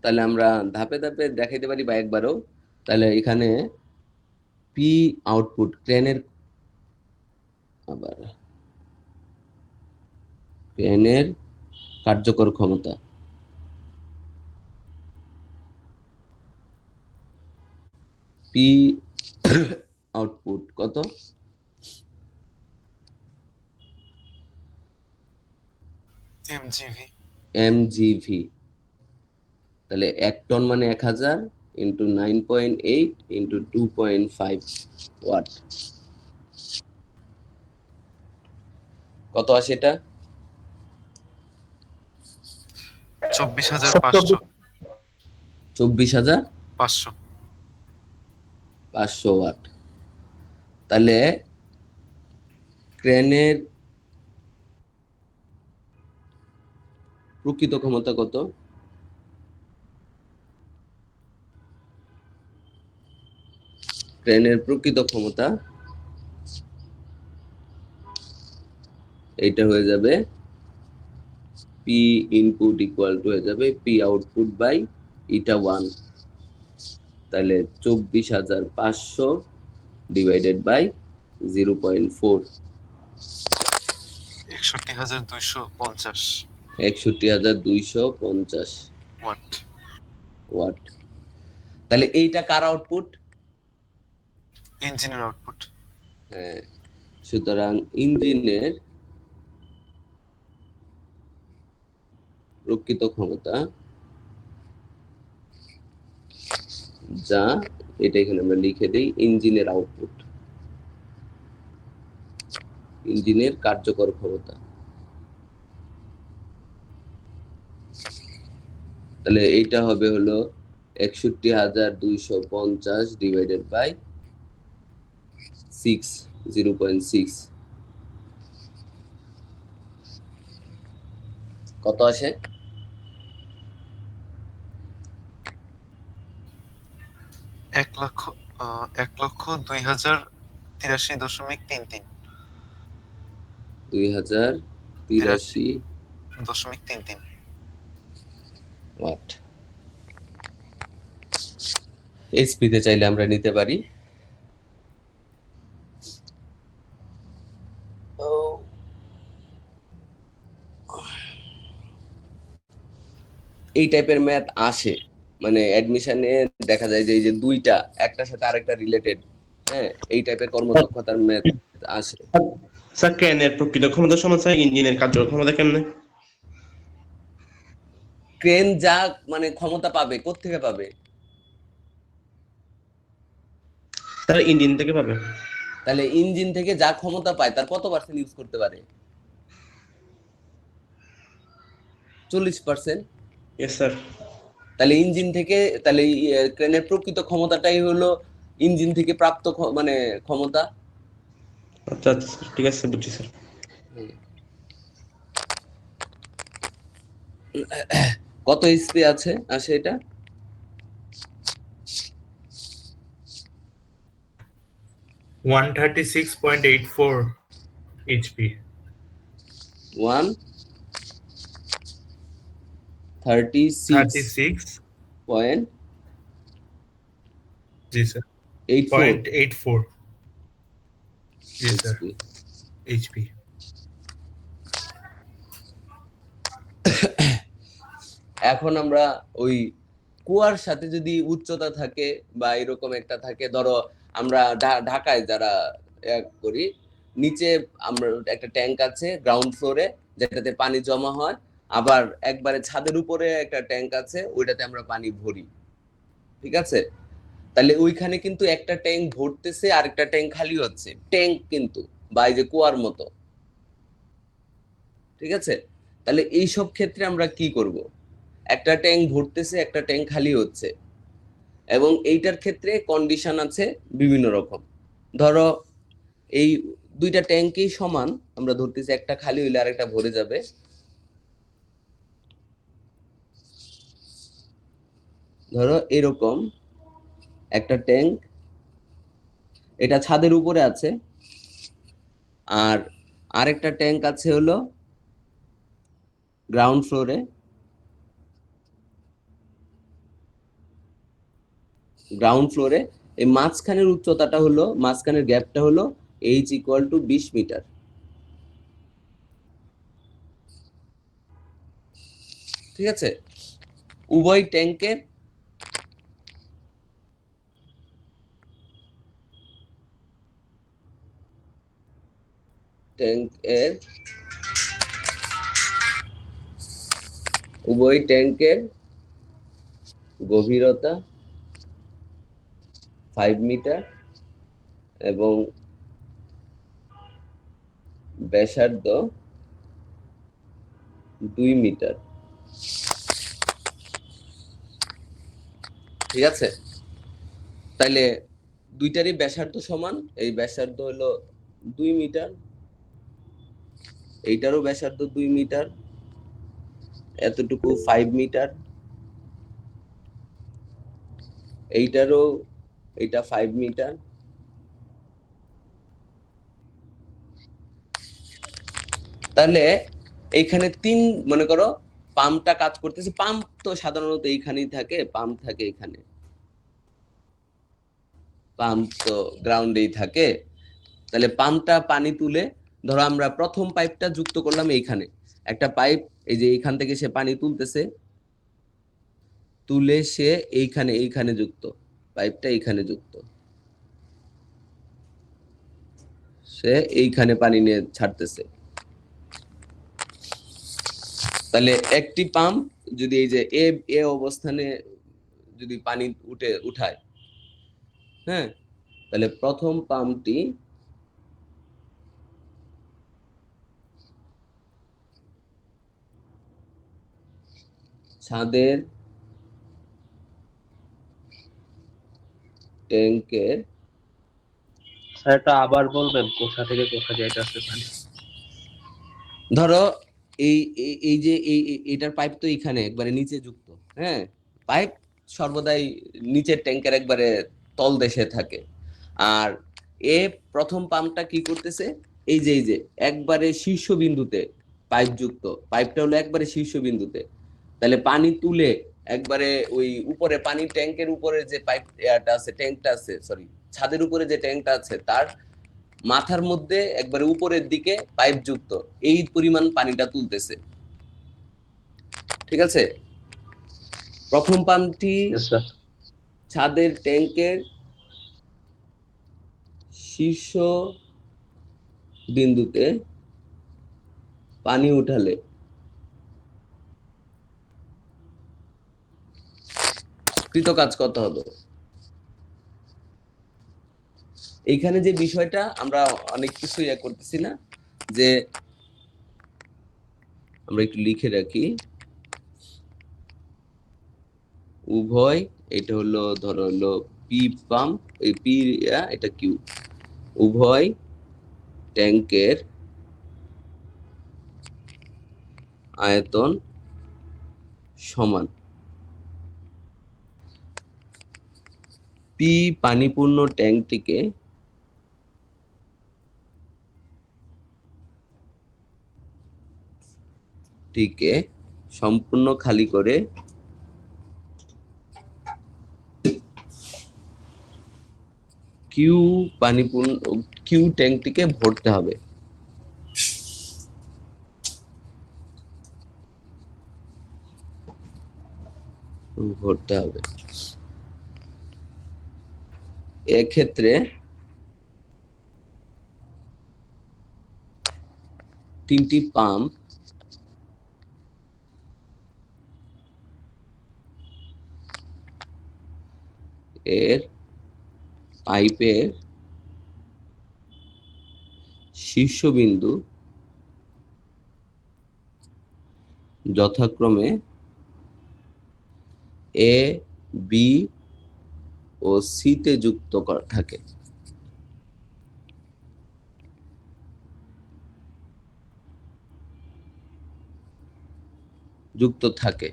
তাহলে আমরা ধাপে ধাপে দেখাইতে পারি বা একবারও। তাহলে এখানে পি আউটপুট ক্রেনের কার্যকর ক্ষমতা পি আউটপুট কত? mgv। তাহলে 1 টন মানে 1000 ইন্টু 9.8 ইন্টু 2.5 ওয়াট। কত আসে এটা? 24,500। 24,500 ওয়াট। তাহলে ক্রেনের প্রকৃত ক্ষমতা কত? ক্রেনের প্রকৃত ক্ষমতা এটা হয়ে যাবে পি ইনপুট ইকুয়াল টু হয়ে যাবে পি আউটপুট বাই ইটা 1। তাহলে 24,500 ডিভাইডেড বাই 0.4, 61,250 61,250 ওয়াট। ওয়াট। তাহলে এইটা কার আউটপুট? ইঞ্জিনের আউটপুট। হ্যাঁ, সুতরাং ইঞ্জিনের প্রকৃত ক্ষমতা যা, এটা এখানে আমরা লিখে দিই, ইঞ্জিনের আউটপুট, ইঞ্জিনের কার্যকর ক্ষমতা। তাহলে এইটা হবে হলো 61,250 ডিভাইডেড বাই 6, 0.6, কত আসে? এক লক্ষ 1,02,083.33 2083 ওয়াট। এইচপি তে চাইলে আমরা নিতে পারি। এই টাইপের ম্যাথ আসে, মানে অ্যাডমিশনে দেখা যায় যে এই যে দুইটা একটার সাথে আরেকটা রিলেটেড, হ্যাঁ, এই টাইপের কর্মদক্ষতার ম্যাথ আসে। স্যার ক্রেনের প্রকৃত ক্ষমতা সমান স্যার ইঞ্জিনের কার্যকর ক্ষমতা কেমনে? ক্রেন যা মানে ক্ষমতা পাবে কোত্থেকে পাবে? স্যার ইঞ্জিন থেকে পাবে। তাহলে ইঞ্জিন থেকে যা ক্ষমতা পায় তার কত পার্সেন্ট ইউজ করতে পারে? 40%। Yes sir. তাহলে ইঞ্জিন থেকে, তাহলে ক্রেনের প্রকৃত ক্ষমতাটাই হলো ইঞ্জিন থেকে প্রাপ্ত মানে ক্ষমতা। আচ্ছা আচ্ছা স্যার, ঠিক আছে স্যার, বুঝছি স্যার। কত এইচপি আসে এটা? 136.84 HP. 136 পয়েন্ট जी सर 84 0.84 जी सर HP। HP. এখন আমরা ওই কুয়ার সাথে যদি উচ্চতা থাকে বা এরকম একটা থাকে, ধরো আমরা ঢাকায় যারা করি, নিচে আমরা একটা ট্যাঙ্ক আছে গ্রাউন্ড ফ্লোরে যেটাতে পানি জমা হয়, আবার একবারে ছাদের উপরে একটা ট্যাঙ্ক আছে ওইটাতে আমরা পানি ভরি, ঠিক আছে? তাহলে ওইখানে কিন্তু একটা ট্যাঙ্ক ভরতেছে আর একটা ট্যাঙ্ক খালি হচ্ছে, ট্যাঙ্ক কিন্তু বা এই যে কুয়ার মতো, ঠিক আছে? তাহলে এইসব ক্ষেত্রে আমরা কি করব? একটা ট্যাঙ্ক ভরতেছে, একটা ট্যাঙ্ক খালি হচ্ছে, এবং এইটার ক্ষেত্রে কন্ডিশন আছে বিভিন্ন রকম। ধরো এই দুইটা ট্যাঙ্কই সমান, আমরা ধরতেছি একটা খালি হইলে আরেকটা ভরে যাবে। ধরো এরকম একটা ট্যাঙ্ক, এটা ছাদের উপরে আছে, আর আরেকটা ট্যাঙ্ক আছে হলো গ্রাউন্ড ফ্লোরে। গ্রাউন্ড ফ্লোরে এই মাঝখানের উচ্চতাটা হলো, মাঝখানের গ্যাপটা হলো h = 20 মিটার। ঠিক আছে? উভয় ট্যাঙ্কের গভীরতা 5 মিটার এবং ব্যাসার্ধ 2 মিটার। ঠিক আছে? তাইলে দুইটারই ব্যাসার্ধ সমান, এই ব্যাসার্ধ হলো 2 মিটার, এইটারও ব্যাসার্ধ 2 মিটার, এতটুকু 5 মিটার, এইটারও, এটা 5 মিটার। তাহলে এইখানে মনে করো পাম্পটা কাজ করতেছে, পাম্প তো সাধারণত এইখানেই থাকে, পাম্প থাকে এখানে, পাম্প তো গ্রাউন্ডেই থাকে। তাহলে পাম্পটা পানি তুলে, ধরো আমরা প্রথম পাইপটা যুক্ত করলাম এইখানে, একটা পাইপ এই যে এইখান থেকে সে পানি তুলতেছে, তুলে সে এইখানে যুক্ত, পাইপটা এইখানে যুক্ত, সে এইখানে পানি নিয়ে ছাড়তেছে। তাহলে একটি পাম্প যদি এই যে এ অবস্থানে যদি পানি উঠায়, হ্যাঁ, তাহলে প্রথম পাম্পটি ছাদের ট্যাঙ্কের স্যার এটা আবার বলবেন কোথা থেকে কোথা যাইতেছে পানি? ধরো এই যে এটার পাইপ তো এখানে একবারে নিচে যুক্ত, হ্যাঁ, পাইপ সর্বদাই নিচের ট্যাঙ্কের একবারে তল দেশে থাকে। আর প্রথম পাম্পটা কি করতেছে, এই যে একবারে শীর্ষবিন্দুতে পাইপ যুক্ত, পাইপটা হলো একবারে শীর্ষবিন্দুতে। তাহলে পানি তুলে একবারে ওই উপরে পানি ট্যাঙ্কের উপরে যে পাইপ আছে, ট্যাঙ্কটা আছে, সরি, ছাদের উপরে যে ট্যাঙ্কটা আছে তার মাথার মধ্যে একবারে উপরের দিকে পাইপ যুক্ত, এই পরিমাণ পানিটা তুলতেছে। ঠিক আছে, প্রথম পাম্পটি ছাদের ট্যাঙ্কের শীর্ষ বিন্দুতে পানি উঠালে কৃত কাজ কত হবে? এইখানে যে বিষয়টা আমরা অনেক কিছু করতেছি না, যে আমরা একটু লিখে রাখি, উভয়, এটা হলো ধরো হলো পি পাম্প, এই পি এটা কিউ, উভয় ট্যাঙ্কের আয়তন সমান। পি পানিপূর্ণ ট্যাঙ্কটিকে সম্পূর্ণ খালি করে কিউ ট্যাঙ্কটিকে ভরতে হবে। এক্ষেত্রে তিনটি পাম্প এর পাইপের শীর্ষবিন্দু যথাক্রমে এ, বি ও সি তে যুক্ত থাকে।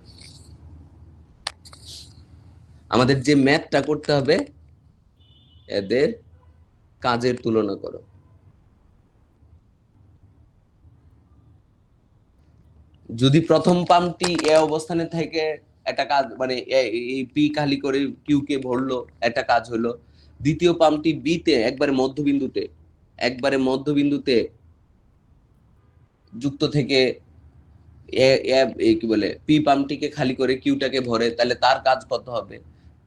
আমাদের যে ম্যাথটা করতে হবে, এদের কাজের তুলনা করো। যদি প্রথম পাম্পটি এ অবস্থানে থেকে একটা কাজ, মানে এই পি খালি করে কিউ কে ভরলো, একটা কাজ হলো। দ্বিতীয় পাম্পটি বি তে একবারে মধ্যবিন্দুতে যুক্ত থেকে কি বলে পি পাম্পটিকে খালি করে কিউটাকে ভরে, তাহলে তার কাজ কত হবে?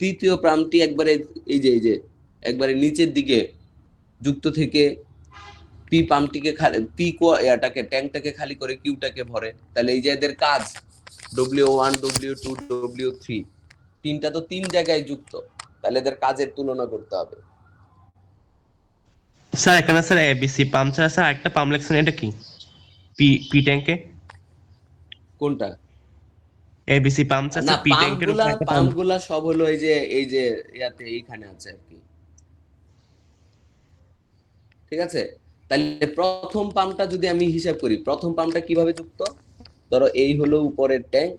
তৃতীয় পাম্পটি একবারে এই যে একবারে নিচের দিকে যুক্ত থেকে পি পাম্পটিকে ট্যাঙ্কটাকে খালি করে কিউটাকে ভরে, তাহলে এই যে এদের কাজ W1, W2, W3, তিনটা তো তিন জায়গায় যুক্ত, তাহলে এদের কাজের তুলনা করতে হবে। স্যার এখানে স্যার এবিসি পাম্প ছাড়া স্যার একটা পাম্প লেখছেন, এটা কি পি ট্যাঙ্কে? কোনটা? এবিসি পাম্প ছাড়া না, পি ট্যাঙ্কের উপর একটা পাম্প। পাম্পগুলা সব হলো এই যে ইয়াতে এইখানে আছে আর কি। ঠিক আছে, তাহলে প্রথম পাম্পটা যদি আমি হিসাব করি, প্রথম পাম্পটা কিভাবে যুক্ত? ধরো এই হলো উপরের ট্যাঙ্ক,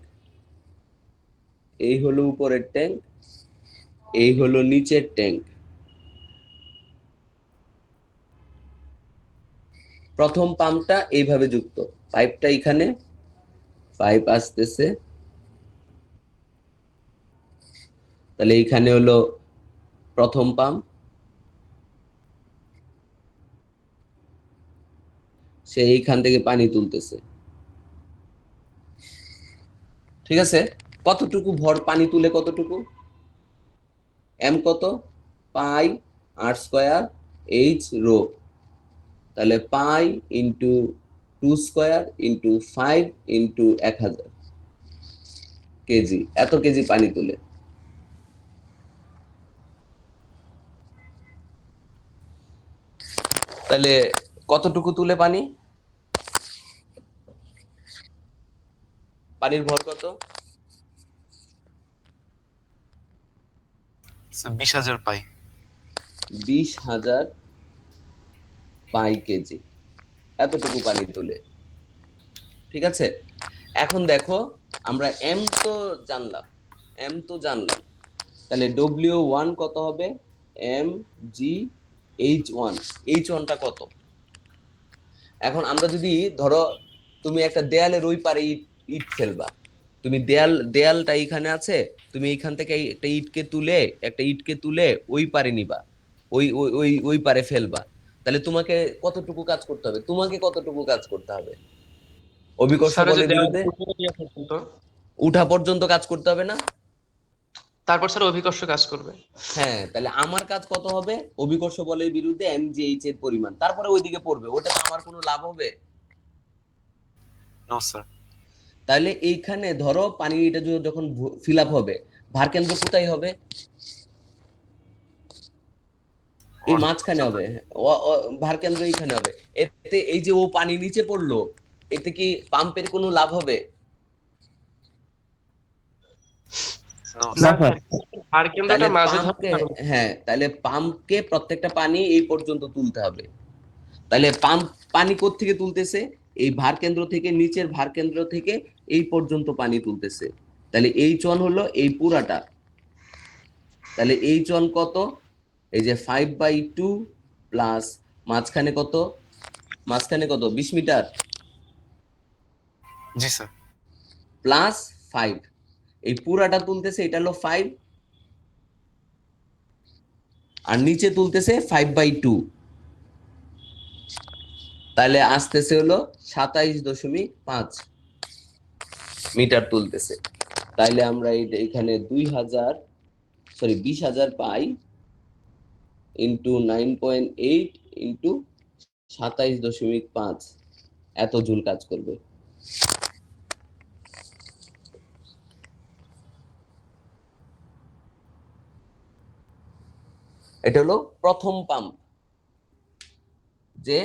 এই হলো উপরের ট্যাঙ্ক, এই হলো নিচের ট্যাঙ্ক। প্রথম পাম্পটা এইভাবে যুক্ত, পাইপটা এখানে, পাইপ আসতেছে, তাহলে এইখানে হলো প্রথম পাম্প, সে এইখান থেকে পানি তুলতেছে। ঠিক আছে, কতটুকু ভর পানি তুলে, কতটুকু এম কত, পাই r² h রো। তাহলে pi into 2 square into 5 into 1000 kg, এত কেজি পানি তুলে। তাহলে কতটুকু তুলে পানি? পানির ভর কত? 20,000 পাই। 20,000 পাই কেজি, এতটুকু পানি তুলে। ঠিক আছে, এখন দেখো আমরা এম তো জানলাম, তাহলে W1 কত হবে? এম জি H1টা কত? এখন আমরা যদি ধরো তুমি একটা দেয়ালের ওই পারে ইট ফেলবা, তুমি দেয়ালটা এখানে আছে, তুমি এইখান থেকে একটা ইটকে তুলে ওই পারে নিবা, ওই পারে ফেলবা, তাহলে তোমাকে কতটুকু কাজ করতে হবে? অভিকর্ষ স্যার, ওই যে বলের দেওয়াল বিরুদ্ধে উপরে দিয়ে পর্যন্ত, উঠা পর্যন্ত কাজ করতে হবে না? তারপর স্যার অভিকর্ষ কাজ করবে। হ্যাঁ, তাহলে আমার কাজ কত হবে? অভিকর্ষ বলের বিরুদ্ধে mgh এর পরিমাণ, তারপরে ওইদিকে পড়বে, ওটা তো আমার কোনো লাভ হবে? No sir. তাহলে এইখানে ধরো পানিটা যখন ফিল আপ হবে, ভার কেন্দ্র কোথায় হবে? এই মাঝখানে হবে। ভার কেন্দ্র এইখানে হবে। এতে এই যে ও পানি নিচে পড়লো, এতে কি পাম্পের কোনো লাভ হবে? নো না না স্যার। স্যার, ভার তাহলে কেন্দ্রটা মাঝে ধরতে পাম্পকে, হবে। হ্যাঁ, তাহলে পাম্পকে প্রত্যেকটা পানি এই পর্যন্ত তুলতে হবে। তাহলে পাম্প পানি কোত্থেকে তুলতেছে? এই ভার কেন্দ্র থেকে, নিচের ভার কেন্দ্র থেকে এই পর্যন্ত পানি তুলতেছে। তাহলে H1 হলো এই পুরাটা। তাহলে H1 কত? এই যে 5/2 প্লাস মাঝখানে কত? 20 মিটার জি স্যার। প্লাস 5, এই পুরাটা তুলতেছে, এটা হলো 5, আর নিচে তুলতেছে 5/2, তাহলে আসতেছে হলো 27.5 মিটার তুলতেছে। তাইলে আমরা এখানে 20,000 পাই ইন্টু 9.8 ইন্টু 27.5 এত জুল কাজ করবে। এটা হলো প্রথম পাম্প, যে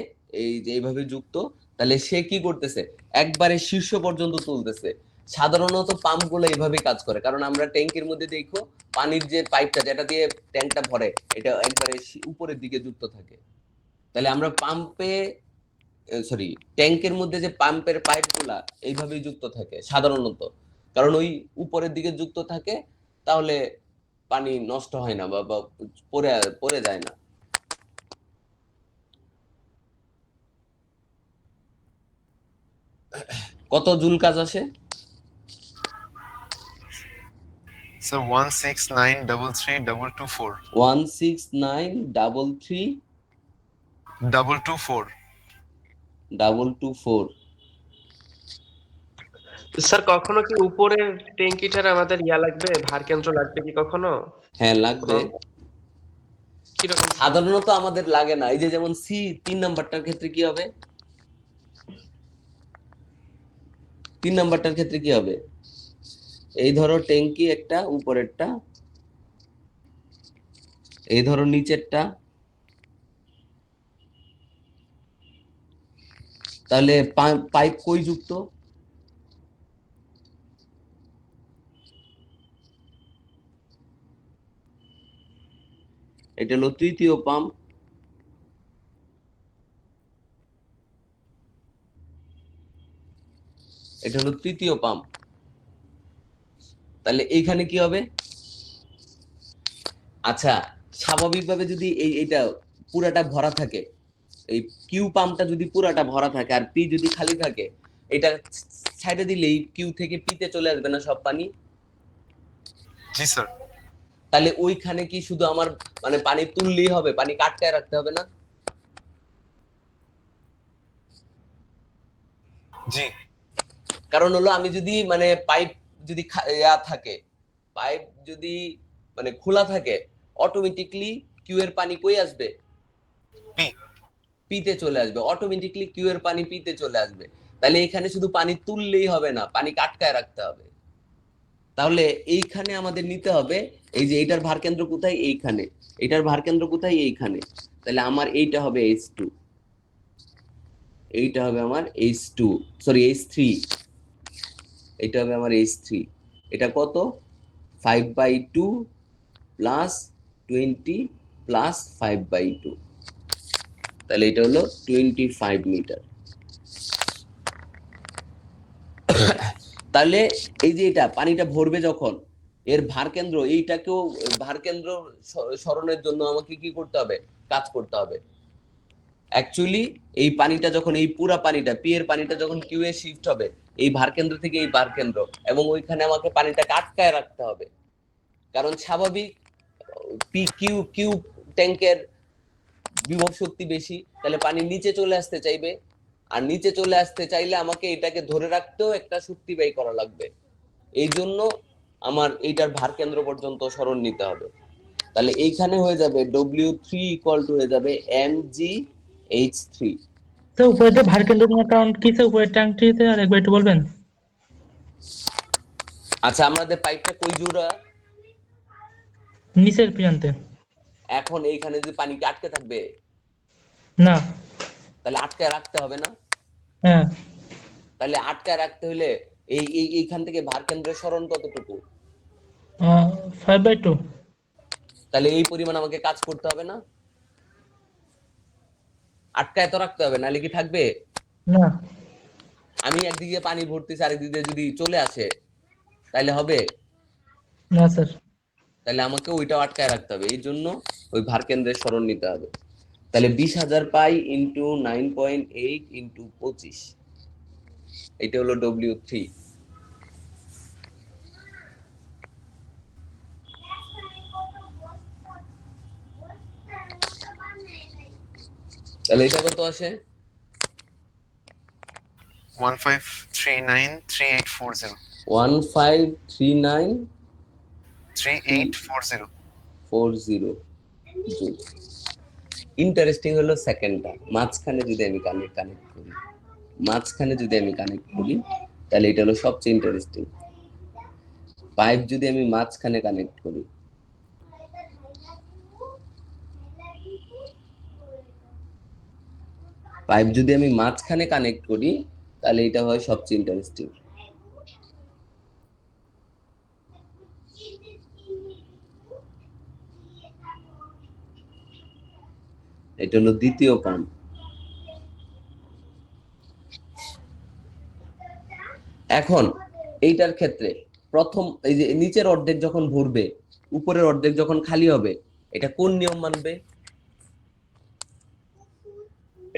এই যে এইভাবে যুক্ত। তাহলে সে কি করতেছে? একবারে শীর্ষ পর্যন্ত তুলতেছে। সাধারণত পাম্প গুলো এইভাবে কাজ করে, কারণ আমরা ট্যাঙ্কের মধ্যে দেখো পানির যে পাইপটা যেটা দিয়ে ট্যাঙ্কটা ভরে, এটা একবারে উপরের দিকে যুক্ত থাকে। তাহলে আমরা ট্যাঙ্কের মধ্যে যে পাম্পের পাইপ গুলা এইভাবেই যুক্ত থাকে সাধারণত, কারণ ওই উপরের দিকে যুক্ত থাকে, তাহলে পানি নষ্ট হয় না বা পড়ে যায় না। কত জুল কাজ আসে? স্যার 169332224 169332224। 224। স্যার, কখনো কি উপরের ট্যাঙ্কিটার আমাদের লাগবে, ভার কেন্দ্র লাগবে কি কখনো? হ্যাঁ, লাগবে। কিরকম? সাধারণত আমাদের লাগে না। এই যে যেমন সি 3 নাম্বারটার ক্ষেত্রে কি হবে? 3 নাম্বারটার ক্ষেত্রে কি হবে? এই ধরো ট্যাঙ্কি একটা, উপরেরটা, এই ধরো নিচেরটা, তাহলে পাইপ কই যুক্ত? এটা হলো তৃতীয় পাম্প, এটা হলো তৃতীয় পাম্প। তাহলে এইখানে কি হবে? আচ্ছা, স্বাভাবিকভাবে যদি এইটা পুরাটা ভরা থাকে, এই কিউ পাম্পটা যদি পুরাটা ভরা থাকে আর পি যদি খালি থাকে, এটা সাইডে দিলেই কিউ থেকে পিতে চলে আসবে না সব পানি? জি স্যার। তাহলে ওইখানে কি শুধু আমার মানে পানি তুললেই হবে, পানি কাটকায় রাখতে হবে না? জি। কারণ হলো আমি যদি মানে পাইপ যদি থাকে, পাইপ যদি মানে খোলা থাকে, অটোমেটিকলি কিউ এর পানি কই আসবে? পি। পিতে চলে আসবে, অটোমেটিকলি কিউ এর পানি পিতে চলে আসবে। তাহলে এখানে শুধু পানি তুললেই হবে না, পানি আটকায় রাখতে হবে। তাহলে এইখানে আমাদের নিতে হবে, এই যে এইটার ভার কেন্দ্র কোথায়, এইখানে, এটার ভার কেন্দ্র কোথায়, এইখানে। তাহলে আমার এইটা হবে H2, এইটা হবে আমার H2, সরি H3, এটা হবে আমার H3। এটা কত? 5/2 প্লাস 20 প্লাস 5/2, তাহলে এটা হলো 25 মিটার। তাহলে এই যে এটা পানিটা ভরবে যখন, এর ভার কেন্দ্র এইটাকেও, ভার কেন্দ্র সরণের জন্য আমাকে কি করতে হবে, কাজ করতে হবে। অ্যাকচুয়ালি এই পানিটা যখন, এই পুরা পানিটা, পি এর পানিটা যখন কিউ এ শিফট হবে, এই ভার কেন্দ্র থেকে এই ভার কেন্দ্র, এবং ওইখানে আমাকে পানিটাকে আটকায় রাখতে হবে। কারণ স্বাভাবিক পি কিউ কিউ ট্যাঙ্কের বিভব শক্তি বেশি, তাহলে পানি নিচে চলে আসতে চাইবে, আর নিচে চলে আসতে চাইলে আমাকে এটাকে ধরে রাখতেও একটা শক্তি ব্যয় করা লাগবে। এই জন্য আমার এইটার ভার কেন্দ্র পর্যন্ত সরণ নিতে হবে। তাহলে এইখানে হয়ে যাবে W3 ইকুয়াল টু হয়ে যাবে mgH3। স্যার উপরে যে ভার কেন্দ্র কারণ কি স্যার, উপরের ট্যাঙ্কটিতে আর একবার একটু বলবেন? আচ্ছা, আমাদের পাইপটা কই জোড়া? নিচের প্রান্তে। এখন এইখানে যদি পানি কি আটকে থাকবে? না। তাহলে আটকায় রাখতে হবে না? হ্যাঁ। তাহলে আটকায় রাখতে হলে এইখান থেকে ভার কেন্দ্রের সরণ কতটুকু? 5/2। তাহলে এই পরিমাণ আমাকে কাজ করতে হবে না? আটকায় তো রাখতে হবে, নাহলে কি থাকবে? না। আমি একদিকে পানি ভরতেছি, আরেকদিকে যদি চলে আসে তাহলে হবে? না স্যার। তাহলে আমাকে ওইটাও আটকায় রাখতে হবে, এই জন্য ওই ভার কেন্দ্রের সরণ নিতে হবে। তাহলে 20,000 পাই ইন্টু 9.8 ইন্টু 25, এটা হলো W3। তাহলে এটা কত আসে? 15393840 1539 3840 40 জুল। ইন্টারেস্টিং হলো সেকেন্ডটা, মাঝখানে যদি আমি কানেক্ট করি, তাহলে এটা হলো সবচেয়ে ইন্টারেস্টিং। পাইপ যদি আমি মাঝখানে কানেক্ট করি, তাহলে এটা হয় সবচেয়ে ইন্টারেস্টিং। এটা হলো দ্বিতীয় পাম্প। এখন এইটার ক্ষেত্রে প্রথম, এই যে নিচের অর্ধেক যখন ভরবে, উপরের অর্ধেক যখন খালি হবে, এটা কোন নিয়ম মানবে?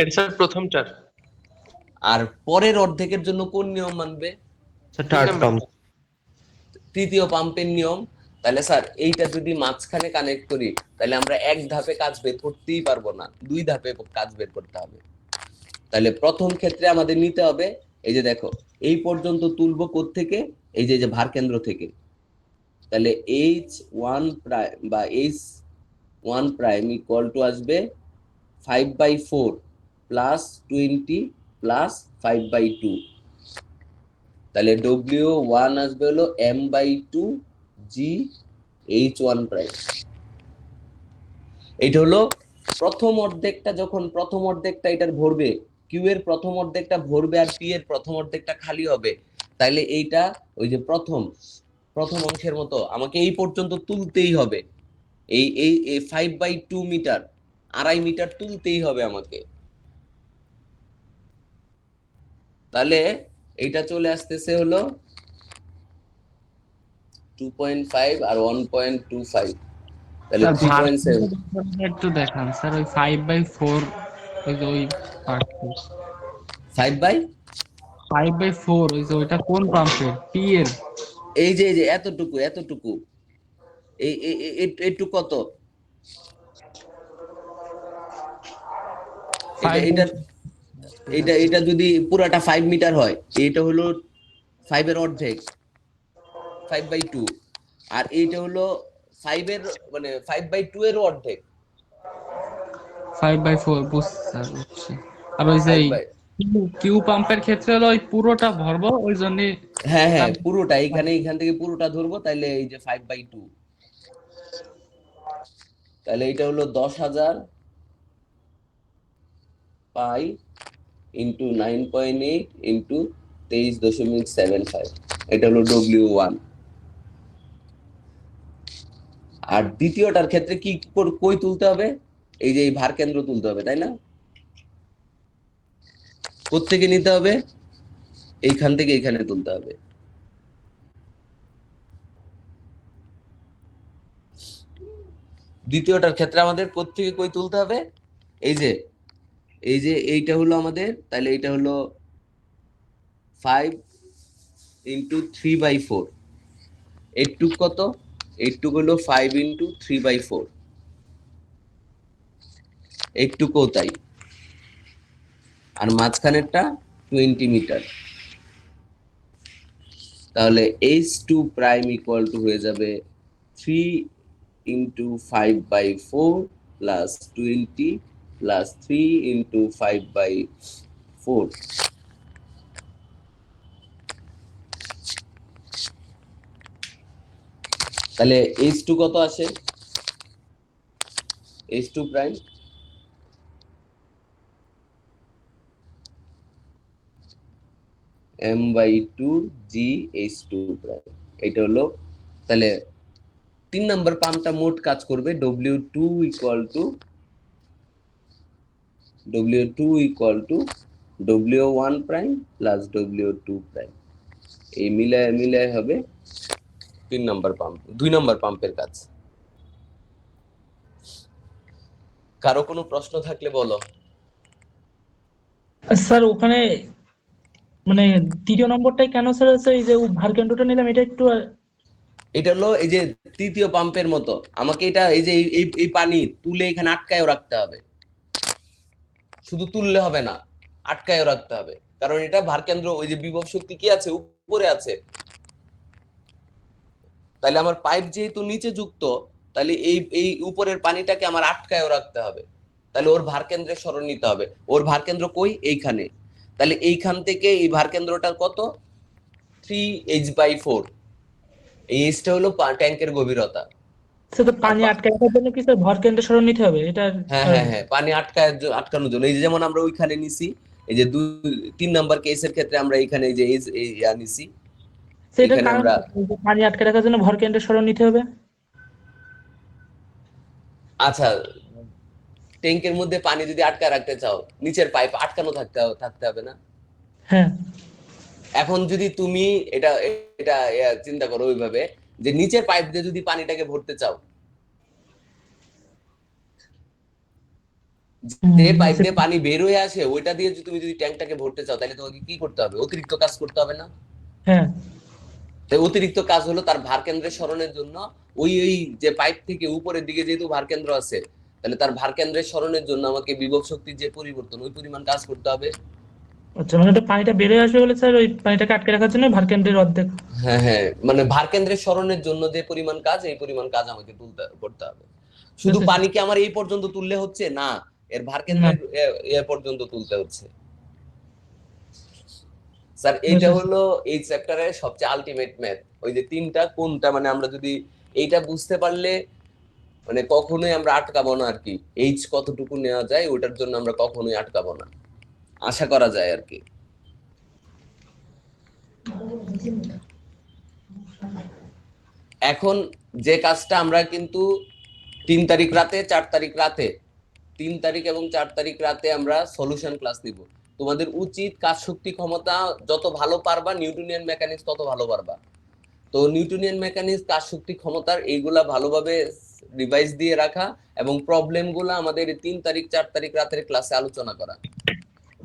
এটা স্যার প্রথমটার। আর পরের অর্ধেকের জন্য কোন নিয়ম মানবে? Third pump. তৃতীয় পাম্পের নিয়ম। তাহলে স্যার এইটা যদি মাঝখানে কানেক্ট করি, তাহলে আমরা এক ধাপে কাজ বের করতেই পারবো না, 2 ধাপে কাজ বের করতে হবে। তাহলে প্রথম ক্ষেত্রে আমাদের নিতে হবে, এই যে দেখো, এই পর্যন্ত তুলবো কোত্থেকে? এই যে ভার কেন্দ্র থেকে। তাহলে H1 প্রাইম বা H1 প্রাইম ইকুয়াল টু আসবে 5/4 প্লাস 20 প্লাস 5/2। তাহলে W1 আসবে হলো m/2 GH1 প্রাইম। এটা হলো প্রথম অর্ধেকটা, যখন প্রথম অর্ধেকটা এটার ভরবে, কিউ এর প্রথম অর্ধেকটা ভরবে আর পি এর প্রথম অর্ধেকটা খালি হবে, তাহলে এইটা ওই যে প্রথম অংশের মতো আমাকে এই পর্যন্ত তুলতেই হবে। এই 5/2 মিটার, 2.5 মিটার তুলতেই হবে আমাকে। তাহলে এইটা চলে আসতেছে হলো 2.5 আর 1.25, তাহলে 3.7। একটু দেখান স্যার, ওই 5/4, ওই যে ওই পার্ট, 5/4, ওই যে ওইটা কোন পাম্পের? পি এর? এই যে এতটুকু একটু কত? এটা যদি পুরাটা 5 মিটার হয়, এটা হলো 5 এর অর্ধেক, 5/2, আর এইটা হলো 5 এর মানে 5/2 এর অর্ধেক। 5/4 বুঝছি। আর ওই যে 5 বাই কিউ পাম্পের ক্ষেত্রে হলো ওই পুরোটা ভরবো ওই জন্য। হ্যাঁ হ্যাঁ পুরোটা এখান থেকে পুরোটা ধরবো, তাইলে এই যে 5/2, তাহলে এটা হলো 10,000 পাই ইন্টু 9.8 ইন্টু 23.75, এটা হলো W1। আর দ্বিতীয়টার ক্ষেত্রে কি কই তুলতে হবে? এই যে এই ভার কেন্দ্র তুলতে হবে, তাই না? কোত্থেকে নিতে হবে? এইখান থেকে এইখানে তুলতে হবে। দ্বিতীয়টার ক্ষেত্রে আমাদের কোত্থেকে কই তুলতে হবে? এই যে এইটা হলো আমাদের, তাহলে এইটা হলো 5 ইন্টু 3/4, এইটুক কত? এইটুক হলো 5 ইন্টু 3/4, এইটুকুও তাই। আর মাঝখানেরটা 20 মিটার, তাহলে H2 প্রাইম ইকুয়াল টু হয়ে যাবে 3 ইন্টু 5/4 প্লাস 20 প্লাস 3 ইন্টু 5/4। তাহলে H2 কত আসে? H2 prime m/2 GH2 prime, এটা হলো। তাহলে 3 নাম্বার পাম্পটা মোট কাজ করবে W2 equal to W1 prime plus W2 prime, এই মিলায় হবে 3 নাম্বার পাম্প। 2 নাম্বার পাম্পের কাজ। কারো কোনো প্রশ্ন থাকলে বলো। স্যার ওখানে মানে তৃতীয় নম্বরটাই কেন স্যার হচ্ছে এই যে ভার কেন্দ্রটা নিলাম এটা একটু এটা হলো এই যে তৃতীয় পাম্পের মতো, আমাকে এটা এই যে এই পানি তুলে এখানে আটকায়ও রাখতে হবে। শুধু তুললে হবে না, আটকায়ও রাখতে হবে, কারণ এটা ভার কেন্দ্র, ওই যে বিভব শক্তি কি আছে? উপরে আছে। তাহলে আমার পাইপ যেহেতু নিচে যুক্ত, তাহলে এই উপরের পানিটাকে আমার আটকায়ও রাখতে হবে। তাহলে ওর ভার কেন্দ্রের সরণ নিতে হবে। ওর ভার কেন্দ্র কই? এইখানে। তাহলে এইখান থেকে এই ভার কেন্দ্রটার কত? 3H/4। এই H-টা হলো ট্যাঙ্কের গভীরতা। সেটা পানি আটকে রাখার জন্য কি স্যার ভর কেন্দ্র সরণ নিতে হবে এটা? হ্যাঁ, পানি আটকানোর জন্য। এই যে যেমন আমরা ওইখানে নিছি, এই যে 3 নাম্বার কেসের ক্ষেত্রে আমরা এখানে এই যে নিছি, সেটার এখানে কারণ আমরা কি? পানি আটকে রাখার জন্য ভর কেন্দ্র সরণ নিতে হবে। আচ্ছা, ট্যাঙ্কের মধ্যে পানি যদি আটকায় রাখতে চাও, নিচের পাইপ আটকানো থাকতে হবে না? হ্যাঁ এখন যদি তুমি এটা এটা চিন্তা করো ওইভাবে, যে নিচের পাইপ দিয়ে যদি পানিটাকে ভরতে চাও, যে পাইপ দিয়ে পানি বের হয়ে আসে ওইটা দিয়ে তুমি যদি ট্যাঙ্কটাকে ভরতে চাও, তাহলে তোমাকে কি করতে হবে? অতিরিক্ত কাজ করতে হবে না? হ্যাঁ তাই অতিরিক্ত কাজ হলো তার ভার কেন্দ্রের সরণের জন্য ওই যে পাইপ থেকে উপরের দিকে যেহেতু ভার কেন্দ্র আছে, তাহলে তার ভার কেন্দ্রের সরণের জন্য আমাকে বিভব শক্তির যে পরিবর্তন, ওই পরিমাণ কাজ করতে হবে। আচ্ছা, মানে ওটা পানিটা বের হয়ে আসবে বলে স্যার ওই পানিটাকে আটকে রাখার জন্য ভার কেন্দ্রের অর্ধেক। হ্যাঁ, মানে ভার কেন্দ্রের সরণের জন্য যে পরিমাণ কাজ, এই পরিমাণ কাজ আমাকে করতে হবে। শুধু আচ্ছা, পানিকে আমার এই পর্যন্ত তুললে হচ্ছে না, এর ভার কেন্দ্রের এ পর্যন্ত তুলতে হচ্ছে। স্যার এইটা হলো এই চ্যাপ্টারের সবচেয়ে আলটিমেট ম্যাথ। ওই যে তিনটা কোনটা, মানে আমরা যদি এইটা বুঝতে পারলে মানে কখনোই আমরা আটকাবো না আর কি। এইচ কতটুকু নেওয়া যায় ওটার জন্য আমরা কখনোই আটকাবো না, আশা করা যায় আর কি। এখন যে কাজটা আমরা কিন্তু 3 তারিখ রাতে 4 তারিখ রাতে 3 তারিখ এবং 4 তারিখ রাতে আমরা সলিউশন ক্লাস নিব। তোমাদের উচিত কাজ শক্তি ক্ষমতা যত ভালো পারবা, নিউটনিয়ান মেকানিক্স তত ভালো পারবা। তো নিউটনিয়ান মেকানিক্স, কাজ শক্তি ক্ষমতার এইগুলা ভালোভাবে রিভাইজ দিয়ে রাখা এবং প্রবলেমগুলো আমাদের 3 তারিখ 4 তারিখ রাতের ক্লাসে আলোচনা করা।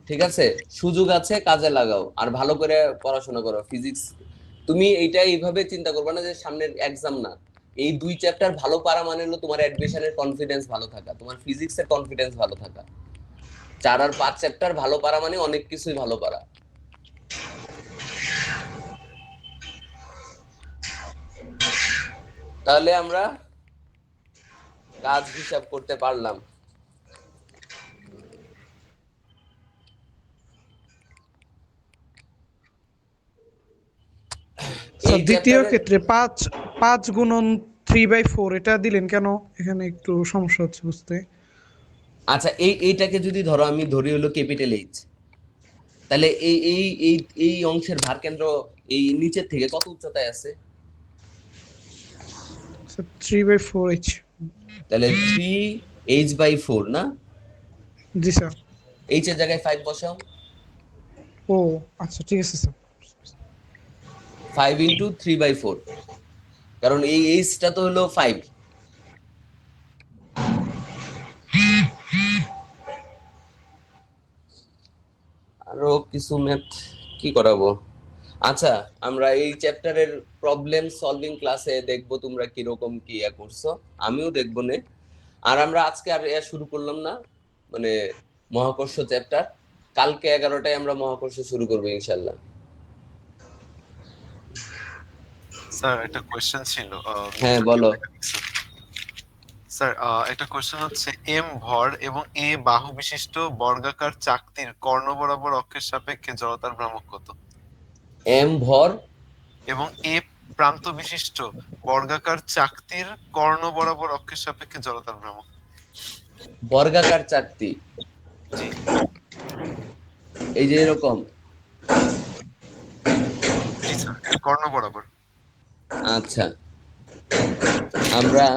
ঠিক আছে? সুযোগ আছে, কাজে লাগাও আর ভালো করে পড়াশোনা করো। ফিজিক্স তুমি এইটা এইভাবে চিন্তা করবে না যে সামনের এক্সাম না, এই 2 চ্যাপ্টার ভালো পারা মানে হলো তোমার অ্যাডমিশনের কনফিডেন্স ভালো থাকা, তোমার ফিজিক্সের কনফিডেন্স ভালো থাকা। 4 আর 5 চ্যাপ্টার ভালো পারা মানে অনেক কিছুই ভালো পারা। তাহলে আমরা কাজ হিসাব করতে পারলাম। স্যার এই দ্বিতীয় চ্যাপ্টারে ক্ষেত্রে 5 গুণন 3/4 এটা দিলেন কেন? এখানে একটু সমস্যা হচ্ছে বুঝতে। আচ্ছা, এইটাকে যদি ধরো আমি ধরি হলো ক্যাপিটাল এইচ, তাহলে এই অংশের ভার কেন্দ্র এই নিচের থেকে কত উচ্চতায় আছে? স্যার 3/4 তাহলে 3h/4 না? জি স্যার। এইচ এর জায়গায় 5 বসাও। ও আচ্ছা ঠিক আছে স্যার। 5 ইন্টু 3/4, কারণ এই এইচটা তো হলো 5। আরো কিছু ম্যাথ কি করাবো? আচ্ছা, আমরা এই চ্যাপ্টারের প্রবলেম সলভিং ক্লাসে দেখবো তোমরা কিরকম কি করছো, আমিও দেখবো নে। আর আমরা আজকে আর শুরু করলাম না, মানে মহাকর্ষ চ্যাপ্টার। কালকে 11টায় আমরা মহাকর্ষ শুরু করবো ইনশাল্লাহ। স্যার একটা কোয়েশ্চেন ছিল হ্যাঁ বলো। স্যার একটা কোয়েশ্চেন হচ্ছে এম ভর এবং এ বাহু বিশিষ্ট বর্গাকার চাকতির কর্ণ বরাবর অক্ষের সাপেক্ষে জড়তার ভ্রামক কত? এম ভর এবং এ প্রান্ত বিশিষ্ট বর্গাকার চাকতির কর্ণ বরাবর অক্ষের সাপেক্ষে জড়তার ভ্রামক। বর্গাকার চাকতি, জি এই যে এরকম। জি স্যার, কর্ণ বরাবর। আচ্ছা, আমরা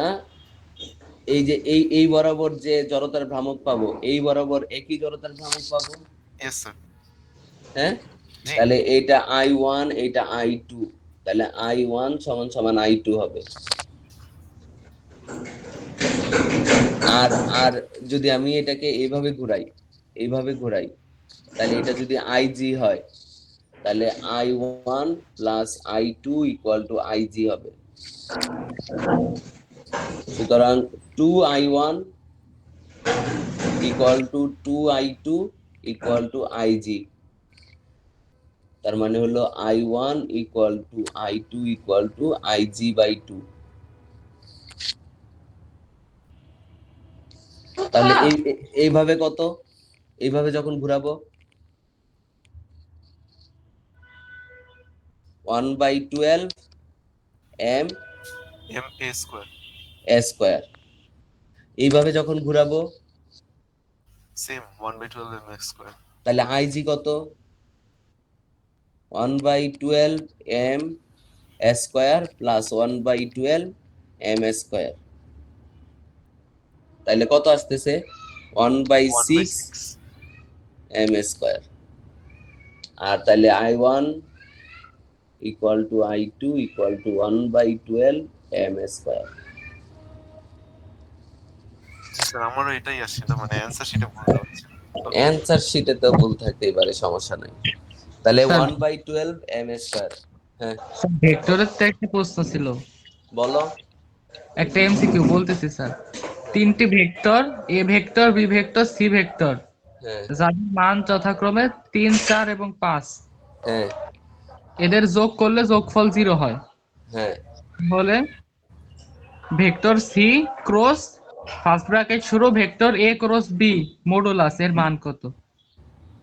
এই যে এই বরাবর যে জড়তার ভ্রামক পাবো, এই বরাবর একই জড়তার ভ্রামক পাবো। Yes sir. হ্যাঁ, জি তাহলে এইটা I1, এইটা I2, তাহলে I1 সমান সমান I2 হবে। আর আর যদি আমি এটাকে এইভাবে ঘুরাই, তাহলে এটা যদি IG হয়, তাহলে I1 plus I2 equal to IG হবে। সুতরাং 2I1 equal to 2I2 equal to IG। তার মানে হলো I1 equal to I2 equal to IG/2। তাহলে এইভাবে কত? এইভাবে যখন ঘুরাবো 1/12 m M A square. Square. এইভাবে যখন ঘুরাবো সেম 1/12 এম এক্স স্কয়ার। তাহলে IG কত? 1/12 m square plus 1/12 m square. তাহলে কত আসতেছে? 1/6 m স্কয়ার। আর তাহলে I1 equal to I2 equal to 1/12 m square. Sir আমারও এটাই আসছিল, মানে অ্যানসার শিটে ভুল হচ্ছে। অ্যানসার শিটে তো ভুল থাকতেই পারে, সমস্যা নাই। তাহলে স্যার 1/12 m স্কয়ার। হ্যাঁ ভেক্টরের তো একটা প্রশ্ন ছিল, বলো। একটা এমসিকিউ বলতেছি স্যার। তিনটি vector A vector, B vector, C vector, হ্যাঁ যাদের মান যথাক্রমে 3, 4 এবং 5, হ্যাঁ এদের যোগ করলে যোগফল 0 হয়। হ্যাঁ বলে vector C cross first bracket শুরু vector A cross B modulus এর মান কত?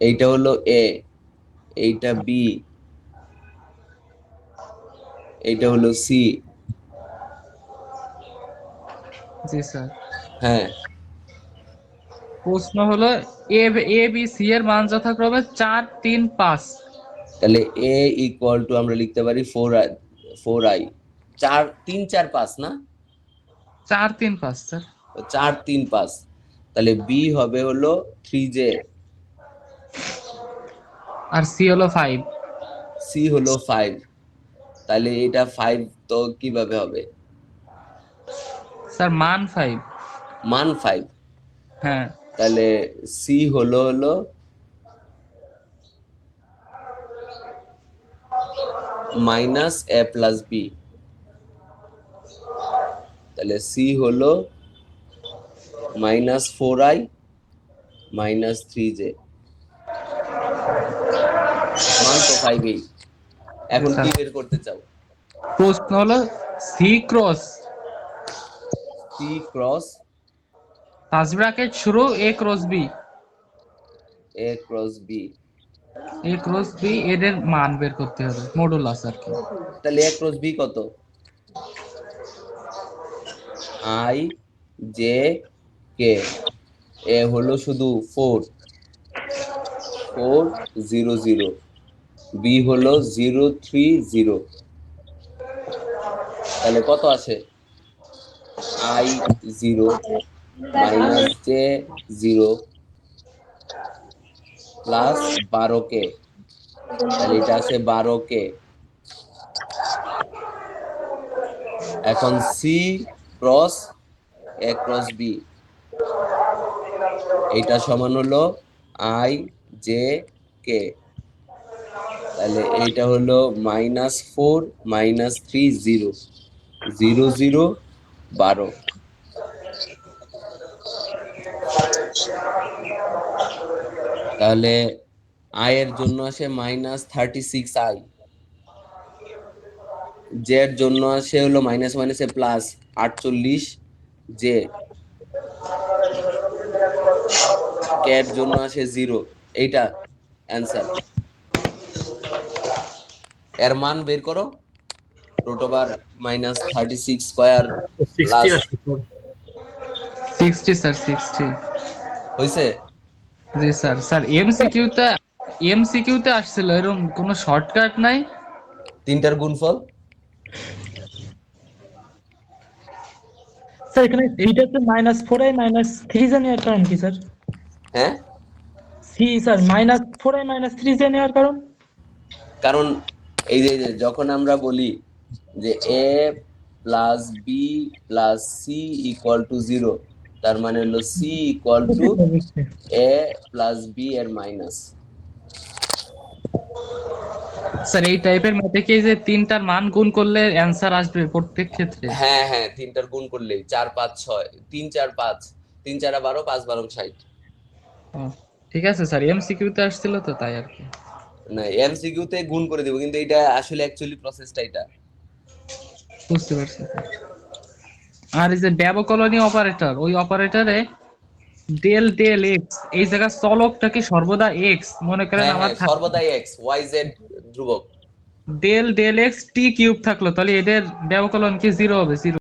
এইটা হলো এ, এইটা বি, এইটা হলো সি। জি স্যার। হ্যাঁ, প্রশ্ন হলো এ এ বি সি এর মান যথাক্রমে 4, 3, 5। তাহলে এ ইকুয়াল টু আমরা লিখতে পারি 4i 4 3 4 5 না? 4, 3, 5 স্যার। 4 3 5। তাহলে বি হবে হলো 3j, আর সি হলো 5। সি হলো 5। তাহলে এটা 5 তো কিভাবে হবে? স্যার মান 5। মান 5। হ্যাঁ তাহলে সি হলো মাইনাস এ প্লাস বি। তাহলে সি হলো মাইনাস 4i মাইনাস 3j। মান তো 5ই। এখন কি বের করতে চাও? প্রশ্ন হলো C cross C cross first bracket শুরু A cross B. A cross B. A cross B এদের মান বের করতে হবে, মডুলাস আর কি। তাহলে এ ক্রস বি কত? I J K. এ হলো শুধু 4 4 0 0, বি হলো 0 3 0। তাহলে কত আসে? I 0 minus J 0 plus 12K। তাহলে এটা আসে 12K। এখন সি ক্রস এ ক্রস বি, এইটা সমান হলো আই জে কে। তাহলে এইটা হলো -4 -3 0 0 0 12। তাহলে আই এর জন্য আসে -36i, জে এর জন্য আসে হলো মাইনাস মাইনাসে প্লাস 48 জে, কে এর জন্য আসে 0। এইটা অ্যান্সার। এর মান বের করো। √36 স্কয়ার 60 প্লাস আসবে স্যার। 60 স্যার, 60। হইছে। জি স্যার। স্যার এমসিকিউতে আসছিল, এরকম কোনো শর্টকাট নাই? তিনটার গুণফল স্যার এখানে এইটাতে -4i -3j নেওয়ার কারণ কি স্যার? হ্যাঁ, সি স্যার -4i -3j নেওয়ার কারণ? কারণ এই যে যখন আমরা বলি যে A plus B plus C equal to 0, তার মানে হলো C equal to A plus B এর মাইনাস। স্যার এই টাইপের ম্যাথে কি যে তিনটার মান গুণ করলে অ্যান্সার আসবে প্রত্যেক ক্ষেত্রে? হ্যাঁ হ্যাঁ, তিনটার গুণ করলেই 4 5 6 3 4 5 3 4 12 5 12 60। ও, ঠিক আছে স্যার, এমসিকিউতে আসছিল তো তাই আর কি। না, এমসিকিউ তে গুণ করে দেব, কিন্তু এটা আসলে অ্যাকচুয়ালি প্রসেসটা এটা। বুঝতে পারছি স্যার। আর এই যে ব্যবকলনীয় অপারেটর, ওই অপারেটরে ডেল ডেল এক্স, এই জায়গায় চলকটা কি সর্বদা এক্স মনে করেন হ্যাঁ আমার হ্যাঁ, সর্বদাই এক্স ওয়াই জেড ধ্রুবক। ডেল ডেল এক্স টি কিউব থাকলো, তাহলে এদের ব্যবকলন কি 0 হবে? 0।